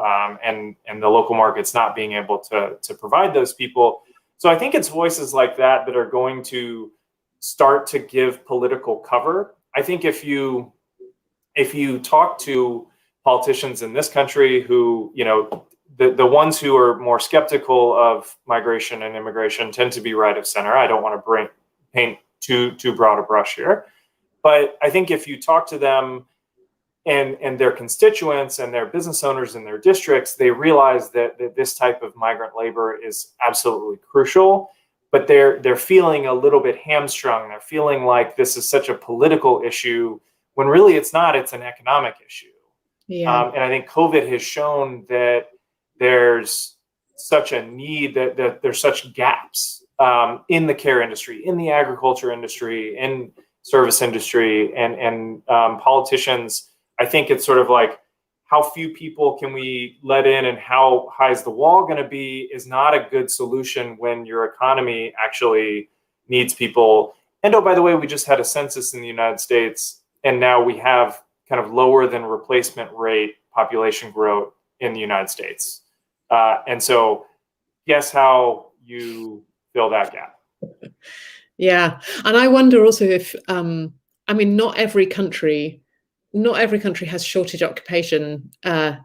and the local markets not being able to provide those people. So I think it's voices like that that are going to start to give political cover. I think if you talk to politicians in this country who, the ones who are more skeptical of migration and immigration tend to be right of center. I don't want to paint too broad a brush here. But I think if you talk to them and their constituents and their business owners in their districts, they realize that this type of migrant labor is absolutely crucial, but they're feeling a little bit hamstrung. They're feeling like this is such a political issue when really it's not, it's an economic issue. Yeah. And I think COVID has shown that there's such a need, that there's such gaps in the care industry, in the agriculture industry, in service industry, and politicians. I think it's sort of like, how few people can we let in and how high is the wall going to be is not a good solution when your economy actually needs people. And oh, by the way, we just had a census in the United States, and now we have kind of lower than replacement rate population growth in the United States. And so guess how you fill that gap. Yeah. And I wonder also if, not every country has shortage occupation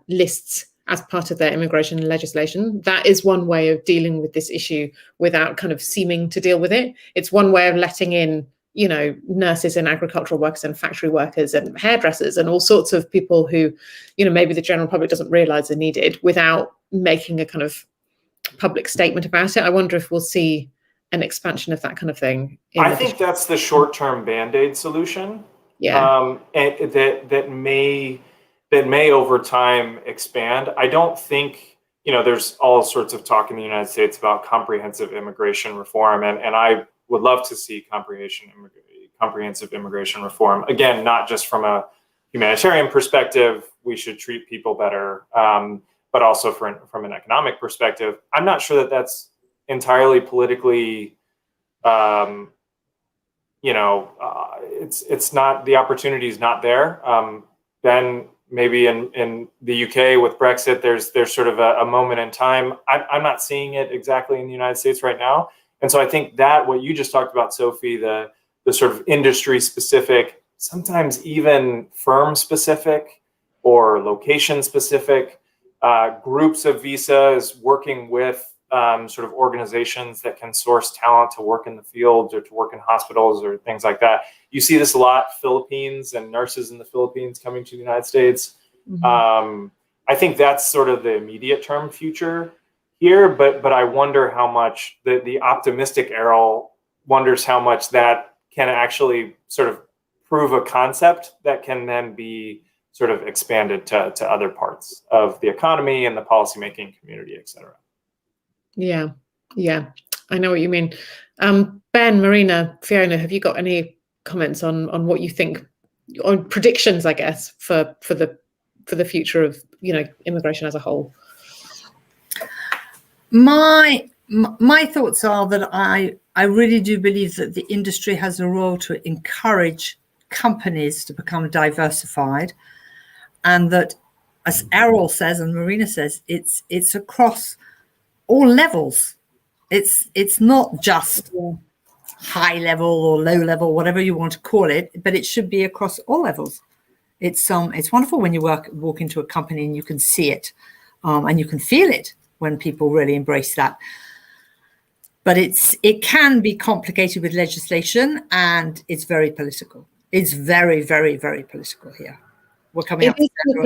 lists as part of their immigration legislation. That is one way of dealing with this issue without kind of seeming to deal with it. It's one way of letting in, nurses and agricultural workers and factory workers and hairdressers and all sorts of people who, maybe the general public doesn't realize are needed without making a kind of public statement about it. I wonder if we'll see an expansion of that kind of thing. I think that's the short-term Band-Aid solution. Yeah. And that may over time expand. I don't think, there's all sorts of talk in the United States about comprehensive immigration reform, and I would love to see comprehensive immigration reform. Again, not just from a humanitarian perspective, we should treat people better, but also from an economic perspective. I'm not sure that that's entirely politically, it's not, the opportunity is not there. Then maybe in the UK with Brexit, there's sort of a moment in time. I'm not seeing it exactly in the United States right now. And so I think that what you just talked about, Sophie, the sort of industry specific, sometimes even firm specific or location specific groups of visas working with sort of organizations that can source talent to work in the field or to work in hospitals or things like that. You see this a lot, Philippines and nurses in the Philippines coming to the United States. Mm-hmm. I think that's sort of the immediate term future here, but I wonder how much the optimistic Errol wonders how much that can actually sort of prove a concept that can then be sort of expanded to other parts of the economy and the policymaking community, et cetera. Yeah, I know what you mean. Ben, Marina, Fiona, have you got any comments on what you think, on predictions, I guess, for the future of immigration as a whole? My thoughts are that I really do believe that the industry has a role to encourage companies to become diversified, and that, as Errol says and Marina says, it's across all levels. It's not just high level or low level, whatever you want to call it, but it should be across all levels. It's wonderful when you walk into a company and you can see it, and you can feel it when people really embrace that. But it can be complicated with legislation, and it's very political. It's very, very, very political here. We're coming up to the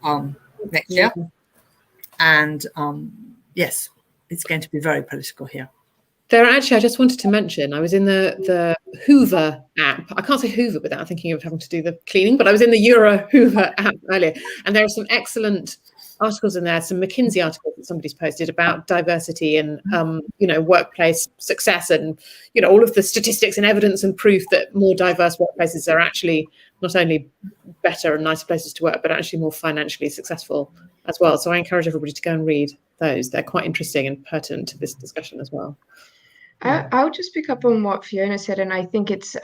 election next year, and yes, it's going to be very political here. There actually, I just wanted to mention, I was in the Hoover app. I can't say Hoover without thinking of having to do the cleaning, but I was in the EuRA Hoover app earlier, and there are some excellent articles in there, some McKinsey articles that somebody's posted about diversity and workplace success, and all of the statistics and evidence and proof that more diverse workplaces are actually not only better and nicer places to work, but actually more financially successful as well. So I encourage everybody to go and read those. They're quite interesting and pertinent to this discussion as well. I'll just pick up on what Fiona said, and I think it's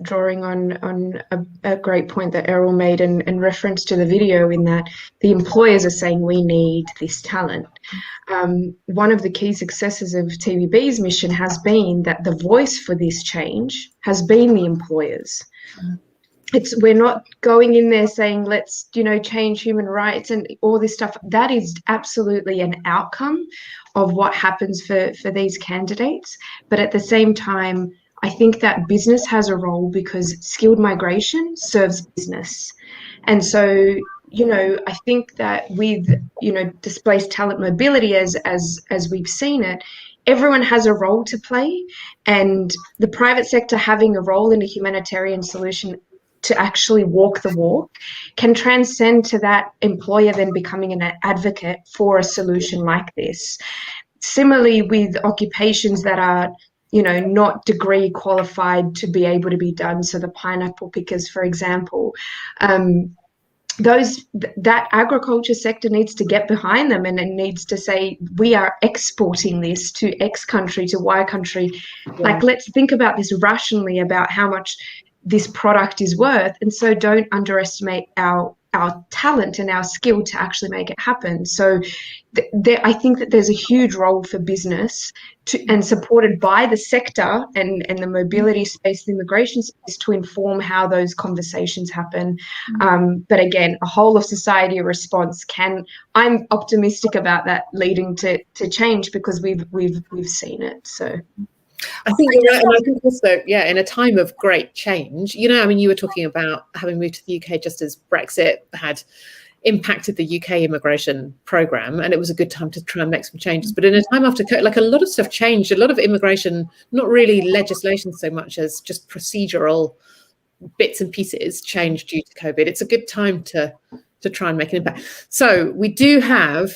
drawing on a great point that Errol made in reference to the video, in that the employers are saying we need this talent. One of the key successes of TVB's mission has been that the voice for this change has been the employers. We're not going in there saying let's change human rights and all this stuff. That is absolutely an outcome of what happens for these candidates. But at the same time, I think that business has a role, because skilled migration serves business. And so, I think that with, displaced talent mobility as we've seen it, everyone has a role to play, and the private sector having a role in a humanitarian solution to actually walk the walk can transcend to that employer then becoming an advocate for a solution like this. Similarly, with occupations that are, not degree qualified to be able to be done. So the pineapple pickers, for example, that agriculture sector needs to get behind them, and it needs to say, we are exporting this to X country, to Y country. Yeah. Like, let's think about this rationally, about how much this product is worth, and so don't underestimate our talent and our skill to actually make it happen. So I think that there's a huge role for business and supported by the sector and the mobility space, the immigration space, to inform how those conversations happen. But again, a whole of society response I'm optimistic about that leading to change, because we've seen it. So I think you're right, and I think also, in a time of great change, you were talking about having moved to the UK just as Brexit had impacted the UK immigration programme, and it was a good time to try and make some changes. But in a time after, a lot of stuff changed, a lot of immigration, not really legislation so much as just procedural bits and pieces changed due to COVID. It's a good time to try and make an impact. So we do have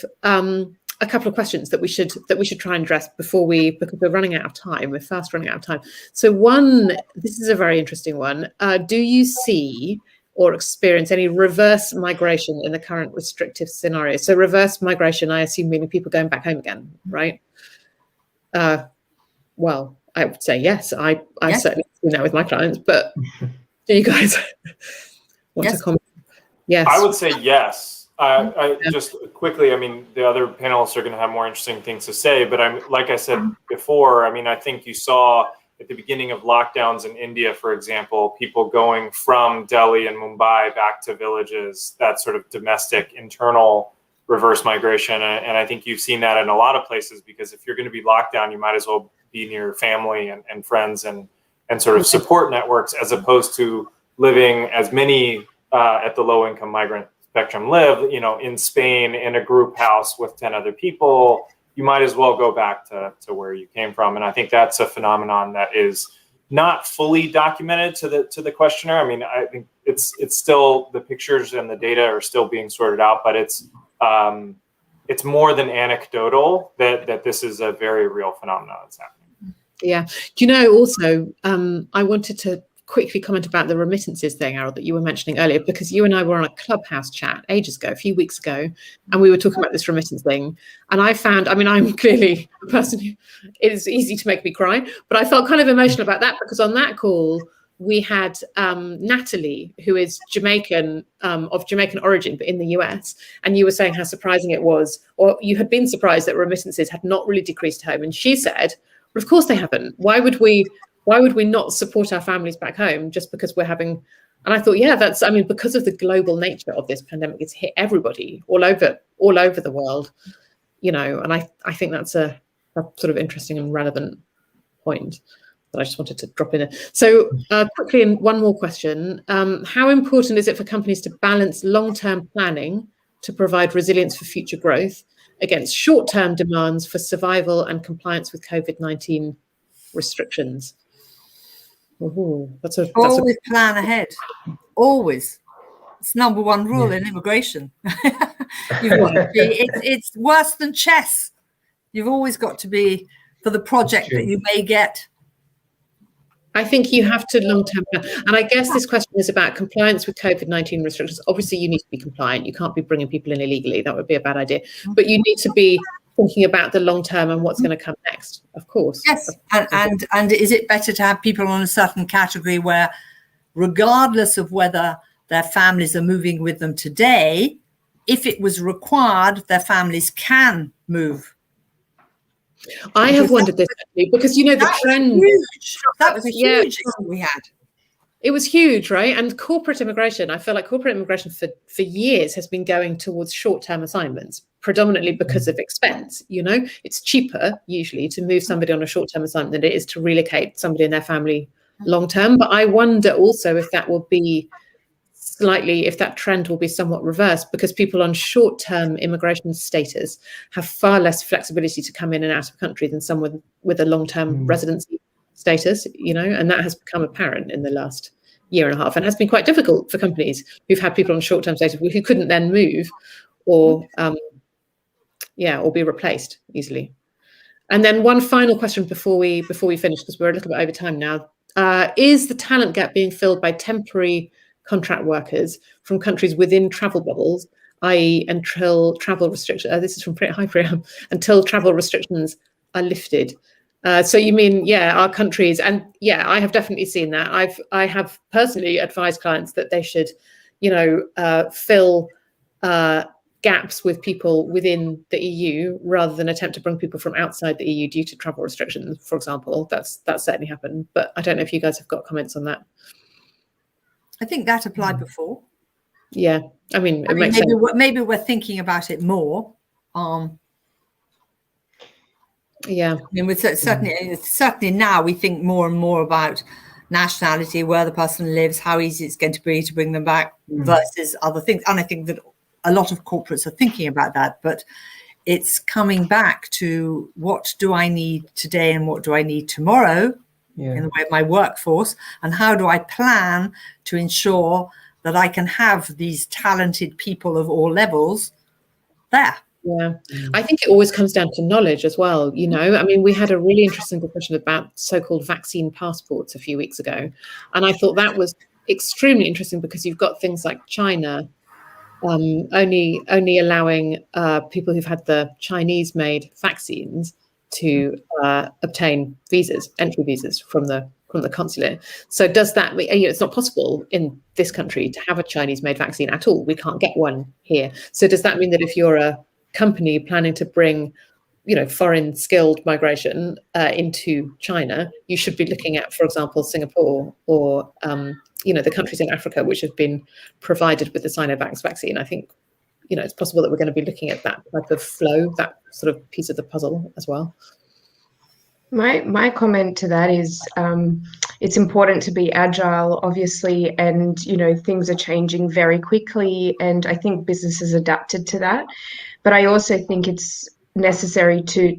a couple of questions that we should try and address because we're running out of time. We're fast running out of time. So this is a very interesting one. Do you see or experience any reverse migration in the current restrictive scenario? So reverse migration, I assume, meaning people going back home again, right? Well, I would say yes. I certainly do that with my clients, but do you guys want to comment? Yes. I would say yes. Just quickly, the other panelists are going to have more interesting things to say, but like I said before, I think you saw at the beginning of lockdowns in India, for example, people going from Delhi and Mumbai back to villages, that sort of domestic internal reverse migration. And I think you've seen that in a lot of places, because if you're going to be locked down, you might as well be near your family and friends and sort of support networks, as opposed to living, as many at the low income migrant spectrum live, in Spain in a group house with 10 other people. You might as well go back to where you came from. And I think that's a phenomenon that is not fully documented to the questioner. I think it's still, the pictures and the data are still being sorted out, but it's more than anecdotal that this is a very real phenomenon that's happening. Yeah. Do also, I wanted to quickly comment about the remittances thing, Errol, that you were mentioning earlier, because you and I were on a Clubhouse chat ages ago, a few weeks ago, and we were talking about this remittance thing. And I found, I'm clearly a person who, it is easy to make me cry, but I felt kind of emotional about that, because on that call, we had Natalie, who is Jamaican, of Jamaican origin, but in the US. And you were saying how surprising it was, or you had been surprised that remittances had not really decreased home. And she said, well, of course they haven't. Why would we not support our families back home just because we're having? And I thought, that's, because of the global nature of this pandemic, it's hit everybody all over the world, and I think that's a sort of interesting and relevant point that I just wanted to drop in there. So quickly, one more question. How important is it for companies to balance long-term planning to provide resilience for future growth against short-term demands for survival and compliance with COVID-19 restrictions. Always plan ahead. Always. It's number one rule in immigration. You've got to be, it's worse than chess. You've always got to be for the project that you may get. I think you have to long-term plan. And I guess this question is about compliance with COVID-19 restrictions. Obviously, you need to be compliant. You can't be bringing people in illegally. That would be a bad idea. But you need to be thinking about the long term and what's going to come next, of course. Yes. And is it better to have people on a certain category where, regardless of whether their families are moving with them today, if it was required, their families can move? I have wondered this actually, because the trend. That was a huge issue we had. It was huge, right? And corporate immigration, I feel like corporate immigration for years has been going towards short-term assignments, predominantly because of expense. It's cheaper usually to move somebody on a short-term assignment than it is to relocate somebody and their family long-term. But I wonder also if that will be if that trend will be somewhat reversed, because people on short-term immigration status have far less flexibility to come in and out of country than someone with a long-term residency status, and that has become apparent in the last year and a half, and has been quite difficult for companies who've had people on short-term status who couldn't then move or be replaced easily. And then one final question before we finish, because we're a little bit over time now. Is the talent gap being filled by temporary contract workers from countries within travel bubbles, i.e. until travel restrictions, this is from Hypriam, until travel restrictions are lifted? So you mean, our countries, and I have definitely seen that. I have personally advised clients that they should, fill gaps with people within the EU rather than attempt to bring people from outside the EU due to travel restrictions, for example. That's certainly happened. But I don't know if you guys have got comments on that. I think that applied before. Yeah, I mean, it makes sense. Maybe we're thinking about it more. Yeah, I mean, certainly now we think more and more about nationality, where the person lives, how easy it's going to be to bring them back versus other things. And I think that a lot of corporates are thinking about that, but it's coming back to what do I need today and what do I need tomorrow in the way of my workforce, and how do I plan to ensure that I can have these talented people of all levels there. Yeah, I think it always comes down to knowledge as well. I mean, we had a really interesting discussion about so-called vaccine passports a few weeks ago. And I thought that was extremely interesting because you've got things like China only allowing people who've had the Chinese-made vaccines to obtain entry visas from the consulate. So does that mean it's not possible in this country to have a Chinese-made vaccine at all? We can't get one here. So does that mean that if you're a company planning to bring, foreign skilled migration into China, you should be looking at, for example, Singapore or, the countries in Africa which have been provided with the Sinovac vaccine? I think, it's possible that we're going to be looking at that type of flow, that sort of piece of the puzzle as well. My comment to that is it's important to be agile, obviously, and things are changing very quickly, and I think businesses adapted to that. But I also think it's necessary to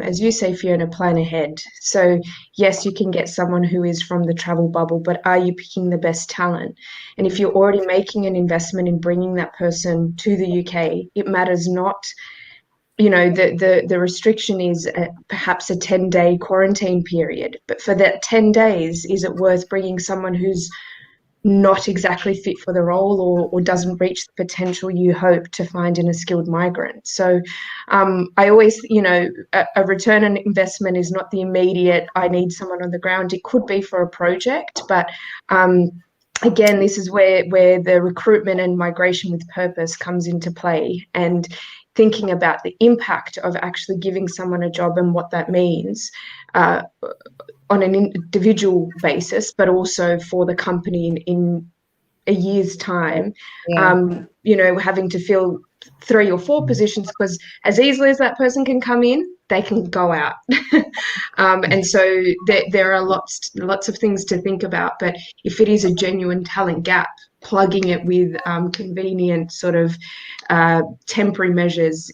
as you say, Fiona, plan ahead. So yes, you can get someone who is from the travel bubble, but are you picking the best talent? And if you're already making an investment in bringing that person to the UK, it matters not. The restriction is perhaps a 10-day quarantine period, but for that 10 days, is it worth bringing someone who's not exactly fit for the role or doesn't reach the potential you hope to find in a skilled migrant? So I always, a return on investment is not the immediate, I need someone on the ground. It could be for a project, but again, this is where the recruitment and migration with purpose comes into play, and thinking about the impact of actually giving someone a job and what that means on an individual basis, but also for the company in a year's time. Having to fill 3 or 4 positions, because as easily as that person can come in, they can go out. And so there are lots of things to think about. But if it is a genuine talent gap, plugging it with convenient sort of temporary measures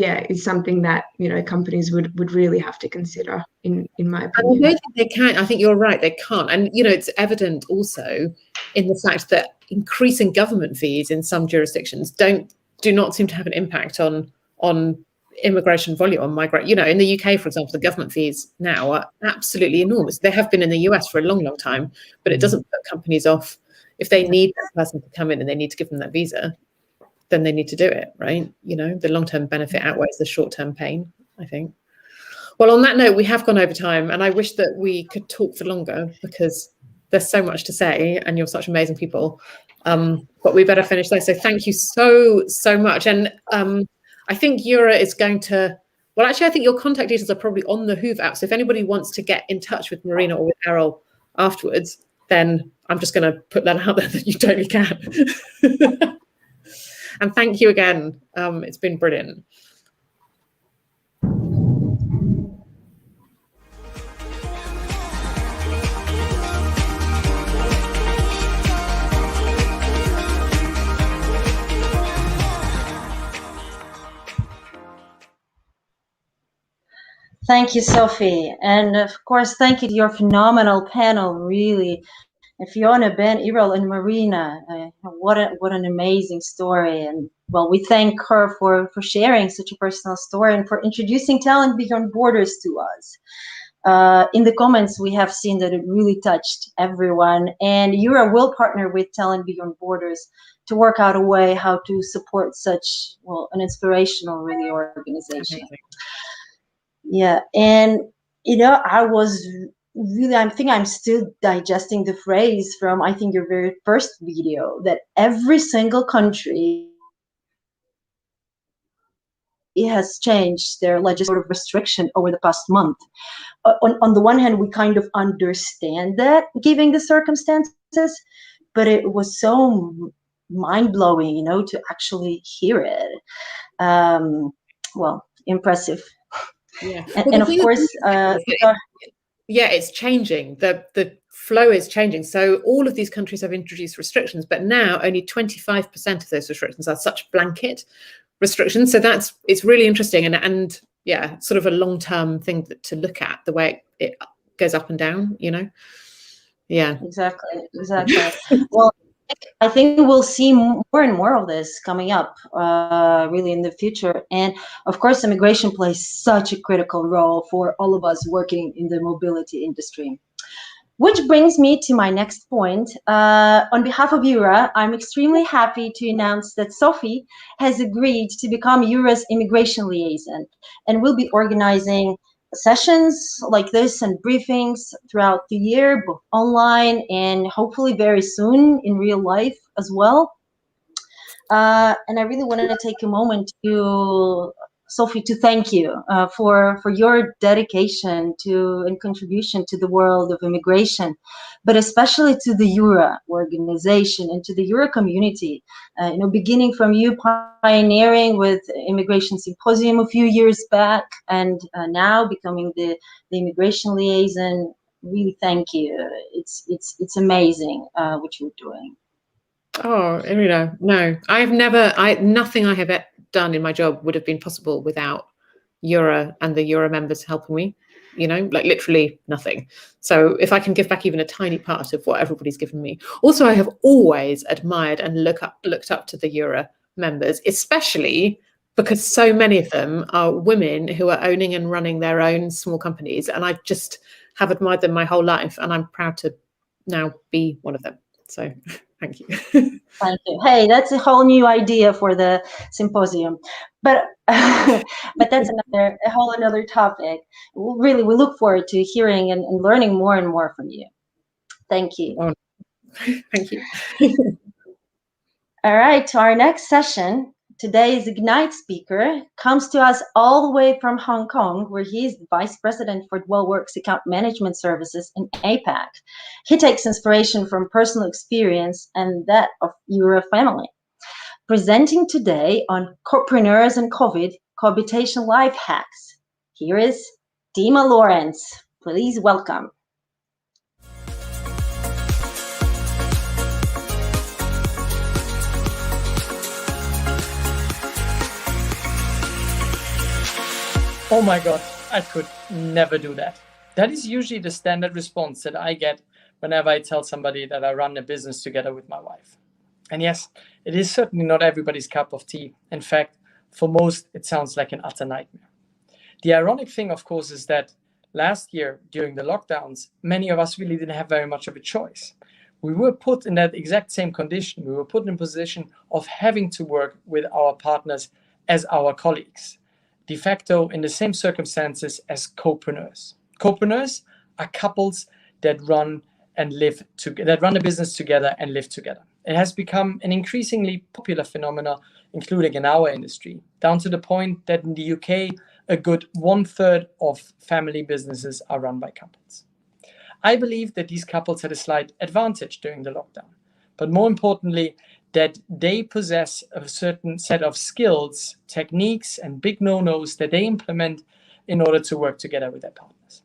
is something that companies would really have to consider, in my I opinion. don't think they can. I think you're right, they can't. And it's evident also in the fact that increasing government fees in some jurisdictions do not seem to have an impact on immigration volume, on migrate. In the UK, for example, the government fees now are absolutely enormous. They have been in the US for a long, long time, but it doesn't put companies off. If they need that person to come in and they need to give them that visa, then they need to do it, right? The long-term benefit outweighs the short-term pain, I think. Well, on that note, we have gone over time, and I wish that we could talk for longer because there's so much to say and you're such amazing people. But we better finish there. So thank you so much. And I think EuRA is going to, well, actually, I think your contact details are probably on the Hoove app. So if anybody wants to get in touch with Marina or with Errol afterwards, then I'm just going to put that out there that you totally can. And thank you again. It's been brilliant. Thank you, Sophie. And of course, thank you to your phenomenal panel, really. And Fiona, Ben, Errol, and Marina, what an amazing story. And well, we thank her for sharing such a personal story and for introducing Talent Beyond Borders to us. In the comments, we have seen that it really touched everyone. And EuRA will partner with Talent Beyond Borders to work out a way how to support such, well, an inspirational, really, organization. Yeah, and I think I'm still digesting the phrase from, I think, your very first video, that every single country has changed their legislative restriction over the past month. On the one hand, we kind of understand that, given the circumstances, but it was so mind-blowing, to actually hear it. Well, impressive. Yeah, and of course, it's changing. The flow is changing. So all of these countries have introduced restrictions, but now only 25% of those restrictions are such blanket restrictions. So it's really interesting and sort of a long-term thing to look at, the way it goes up and down. Yeah, exactly. Well, I think we'll see more and more of this coming up, really, in the future. And of course, immigration plays such a critical role for all of us working in the mobility industry. Which brings me to my next point. On behalf of EuRA, I'm extremely happy to announce that Sophie has agreed to become EuRA's immigration liaison and will be organizing sessions like this and briefings throughout the year, both online and hopefully very soon in real life as well. And I really wanted to take a moment to, Sophie, to thank you for your dedication and contribution to the world of immigration, but especially to the EuRA organization and to the EuRA community. Beginning from you pioneering with Immigration Symposium a few years back, and now becoming the immigration liaison. Really, thank you. It's amazing what you're doing. Oh, no, nothing I have done in my job would have been possible without EuRA and the EuRA members helping me, like literally nothing. So if I can give back even a tiny part of what everybody's given me. Also, I have always admired and looked up to the EuRA members, especially because so many of them are women who are owning and running their own small companies. And I just have admired them my whole life, and I'm proud to now be one of them. So thank you. Thank you. Hey, that's a whole new idea for the symposium, but that's a whole another topic. Really, we look forward to hearing and learning more and more from you. Thank you. Oh, thank you. All right, to our next session. Today's Ignite speaker comes to us all the way from Hong Kong, where he is the Vice President for Dwellworks Account Management Services in APAC. He takes inspiration from personal experience and that of EuRA family. Presenting today on corpreneurs and COVID, cohabitation life hacks. Here is Dima Lorenz. Please welcome. Oh my God, I could never do that. That is usually the standard response that I get whenever I tell somebody that I run a business together with my wife. And yes, it is certainly not everybody's cup of tea. In fact, for most, it sounds like an utter nightmare. The ironic thing, of course, is that last year during the lockdowns, many of us really didn't have very much of a choice. We were put in that exact same condition. We were put in a position of having to work with our partners as our colleagues, de facto in the same circumstances as co-preneurs. Co-preneurs are couples that run and live that run a business together and live together. It has become an increasingly popular phenomenon, including in our industry, down to the point that in the UK, a good 1/3 of family businesses are run by couples. I believe that these couples had a slight advantage during the lockdown, but more importantly, that they possess a certain set of skills, techniques, and big no-nos that they implement in order to work together with their partners.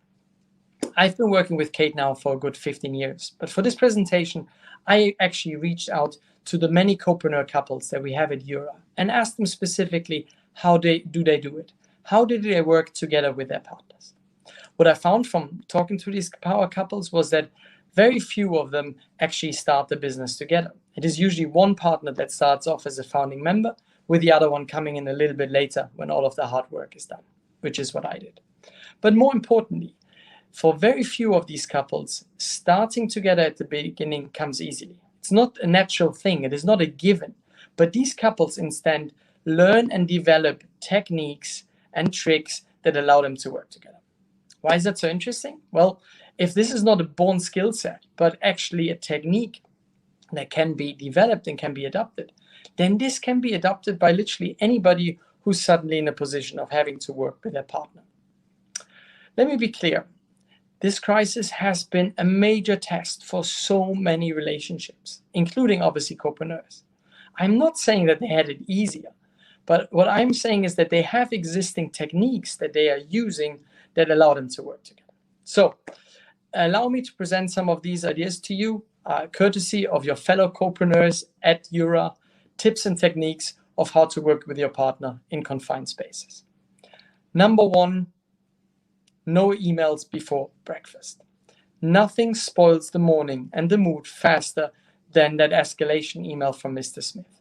I've been working with Kate now for a good 15 years, but for this presentation, I actually reached out to the many co-preneur couples that we have at EuRA and asked them specifically how they do it? How do they work together with their partners? What I found from talking to these power couples was that very few of them actually start the business together. It is usually one partner that starts off as a founding member, with the other one coming in a little bit later when all of the hard work is done, which is what I did. But more importantly, for very few of these couples, starting together at the beginning comes easily. It's not a natural thing. It is not a given. But these couples instead learn and develop techniques and tricks that allow them to work together. Why is that so interesting? Well, if this is not a born skill set, but actually a technique that can be developed and can be adopted, then this can be adopted by literally anybody who's suddenly in a position of having to work with their partner. Let me be clear. This crisis has been a major test for so many relationships, including obviously co-preneurs. I'm not saying that they had it easier, but what I'm saying is that they have existing techniques that they are using that allow them to work together. So allow me to present some of these ideas to you, courtesy of your fellow co-preneurs at EuRA, tips and techniques of how to work with your partner in confined spaces. Number one, no emails before breakfast. Nothing spoils the morning and the mood faster than that escalation email from Mr. Smith.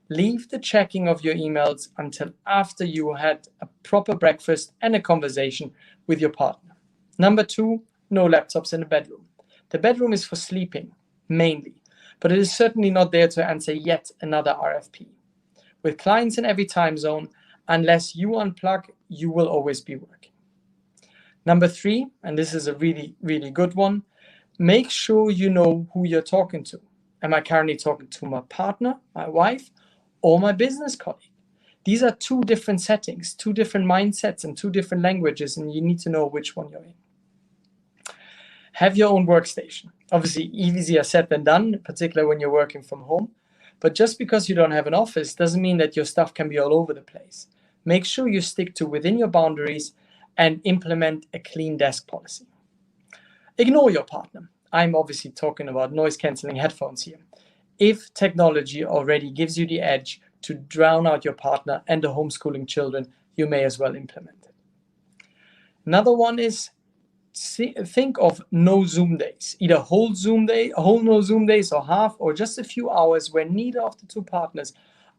Leave the checking of your emails until after you had a proper breakfast and a conversation with your partner. Number two, no laptops in the bedroom. The bedroom is for sleeping, mainly, but it is certainly not there to answer yet another RFP. With clients in every time zone, unless you unplug, you will always be working. Number three, and this is a really, really good one, make sure you know who you're talking to. Am I currently talking to my partner, my wife, or my business colleague? These are two different settings, two different mindsets, and two different languages, and you need to know which one you're in. Have your own workstation. Obviously, easier said than done, particularly when you're working from home. But just because you don't have an office doesn't mean that your stuff can be all over the place. Make sure you stick to within your boundaries and implement a clean desk policy. Ignore your partner. I'm obviously talking about noise-canceling headphones here. If technology already gives you the edge to drown out your partner and the homeschooling children, you may as well implement it. Another one is think of no Zoom days, either whole no Zoom days or half, or just a few hours where neither of the two partners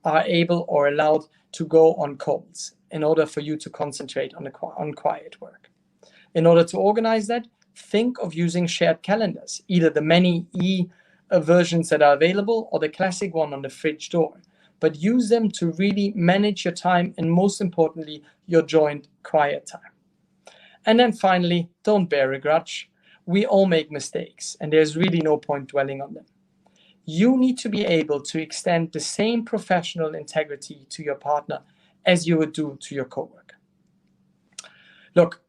are able or allowed to go on calls in order for you to concentrate on quiet work. In order to organize that, think of using shared calendars, either the many versions that are available or the classic one on the fridge door, but use them to really manage your time and, most importantly, your joint quiet time. And then finally, don't bear a grudge. We all make mistakes, and there's really no point dwelling on them. You need to be able to extend the same professional integrity to your partner as you would do to your coworker. Look,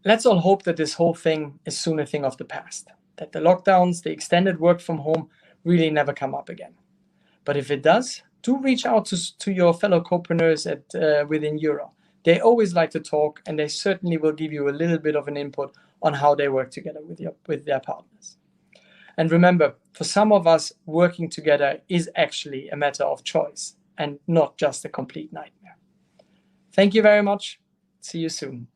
let's all hope that this whole thing is soon a thing of the past, that the lockdowns, the extended work from home really never come up again. But if it does, do reach out to your fellow co-preneurs within EuRA. They always like to talk, and they certainly will give you a little bit of an input on how they work together with their partners. And remember, for some of us, working together is actually a matter of choice and not just a complete nightmare. Thank you very much. See you soon.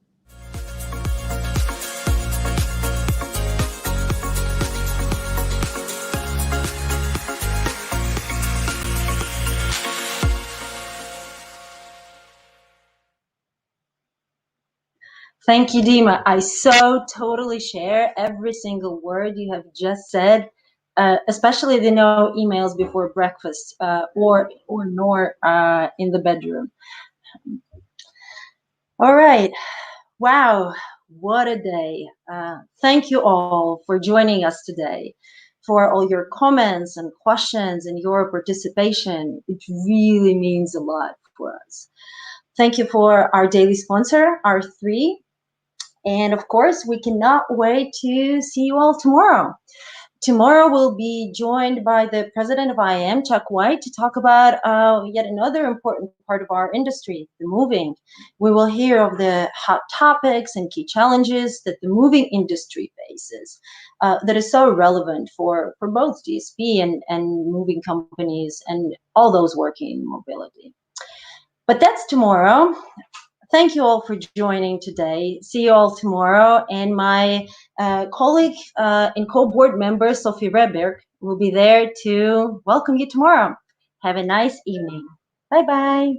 Thank you, Dima. I so totally share every single word you have just said, especially the no emails before breakfast or nor in the bedroom. All right. Wow, what a day. Thank you all for joining us today, for all your comments and questions and your participation. It really means a lot for us. Thank you for our daily sponsor, R3. And of course, we cannot wait to see you all tomorrow. Tomorrow we'll be joined by the president of IAM, Chuck White, to talk about yet another important part of our industry, the moving. We will hear of the hot topics and key challenges that the moving industry faces that is so relevant for both DSP and moving companies and all those working in mobility. But that's tomorrow. Thank you all for joining today. See you all tomorrow. And my colleague and co-board member, Sophie Reberg, will be there to welcome you tomorrow. Have a nice evening. Bye-bye.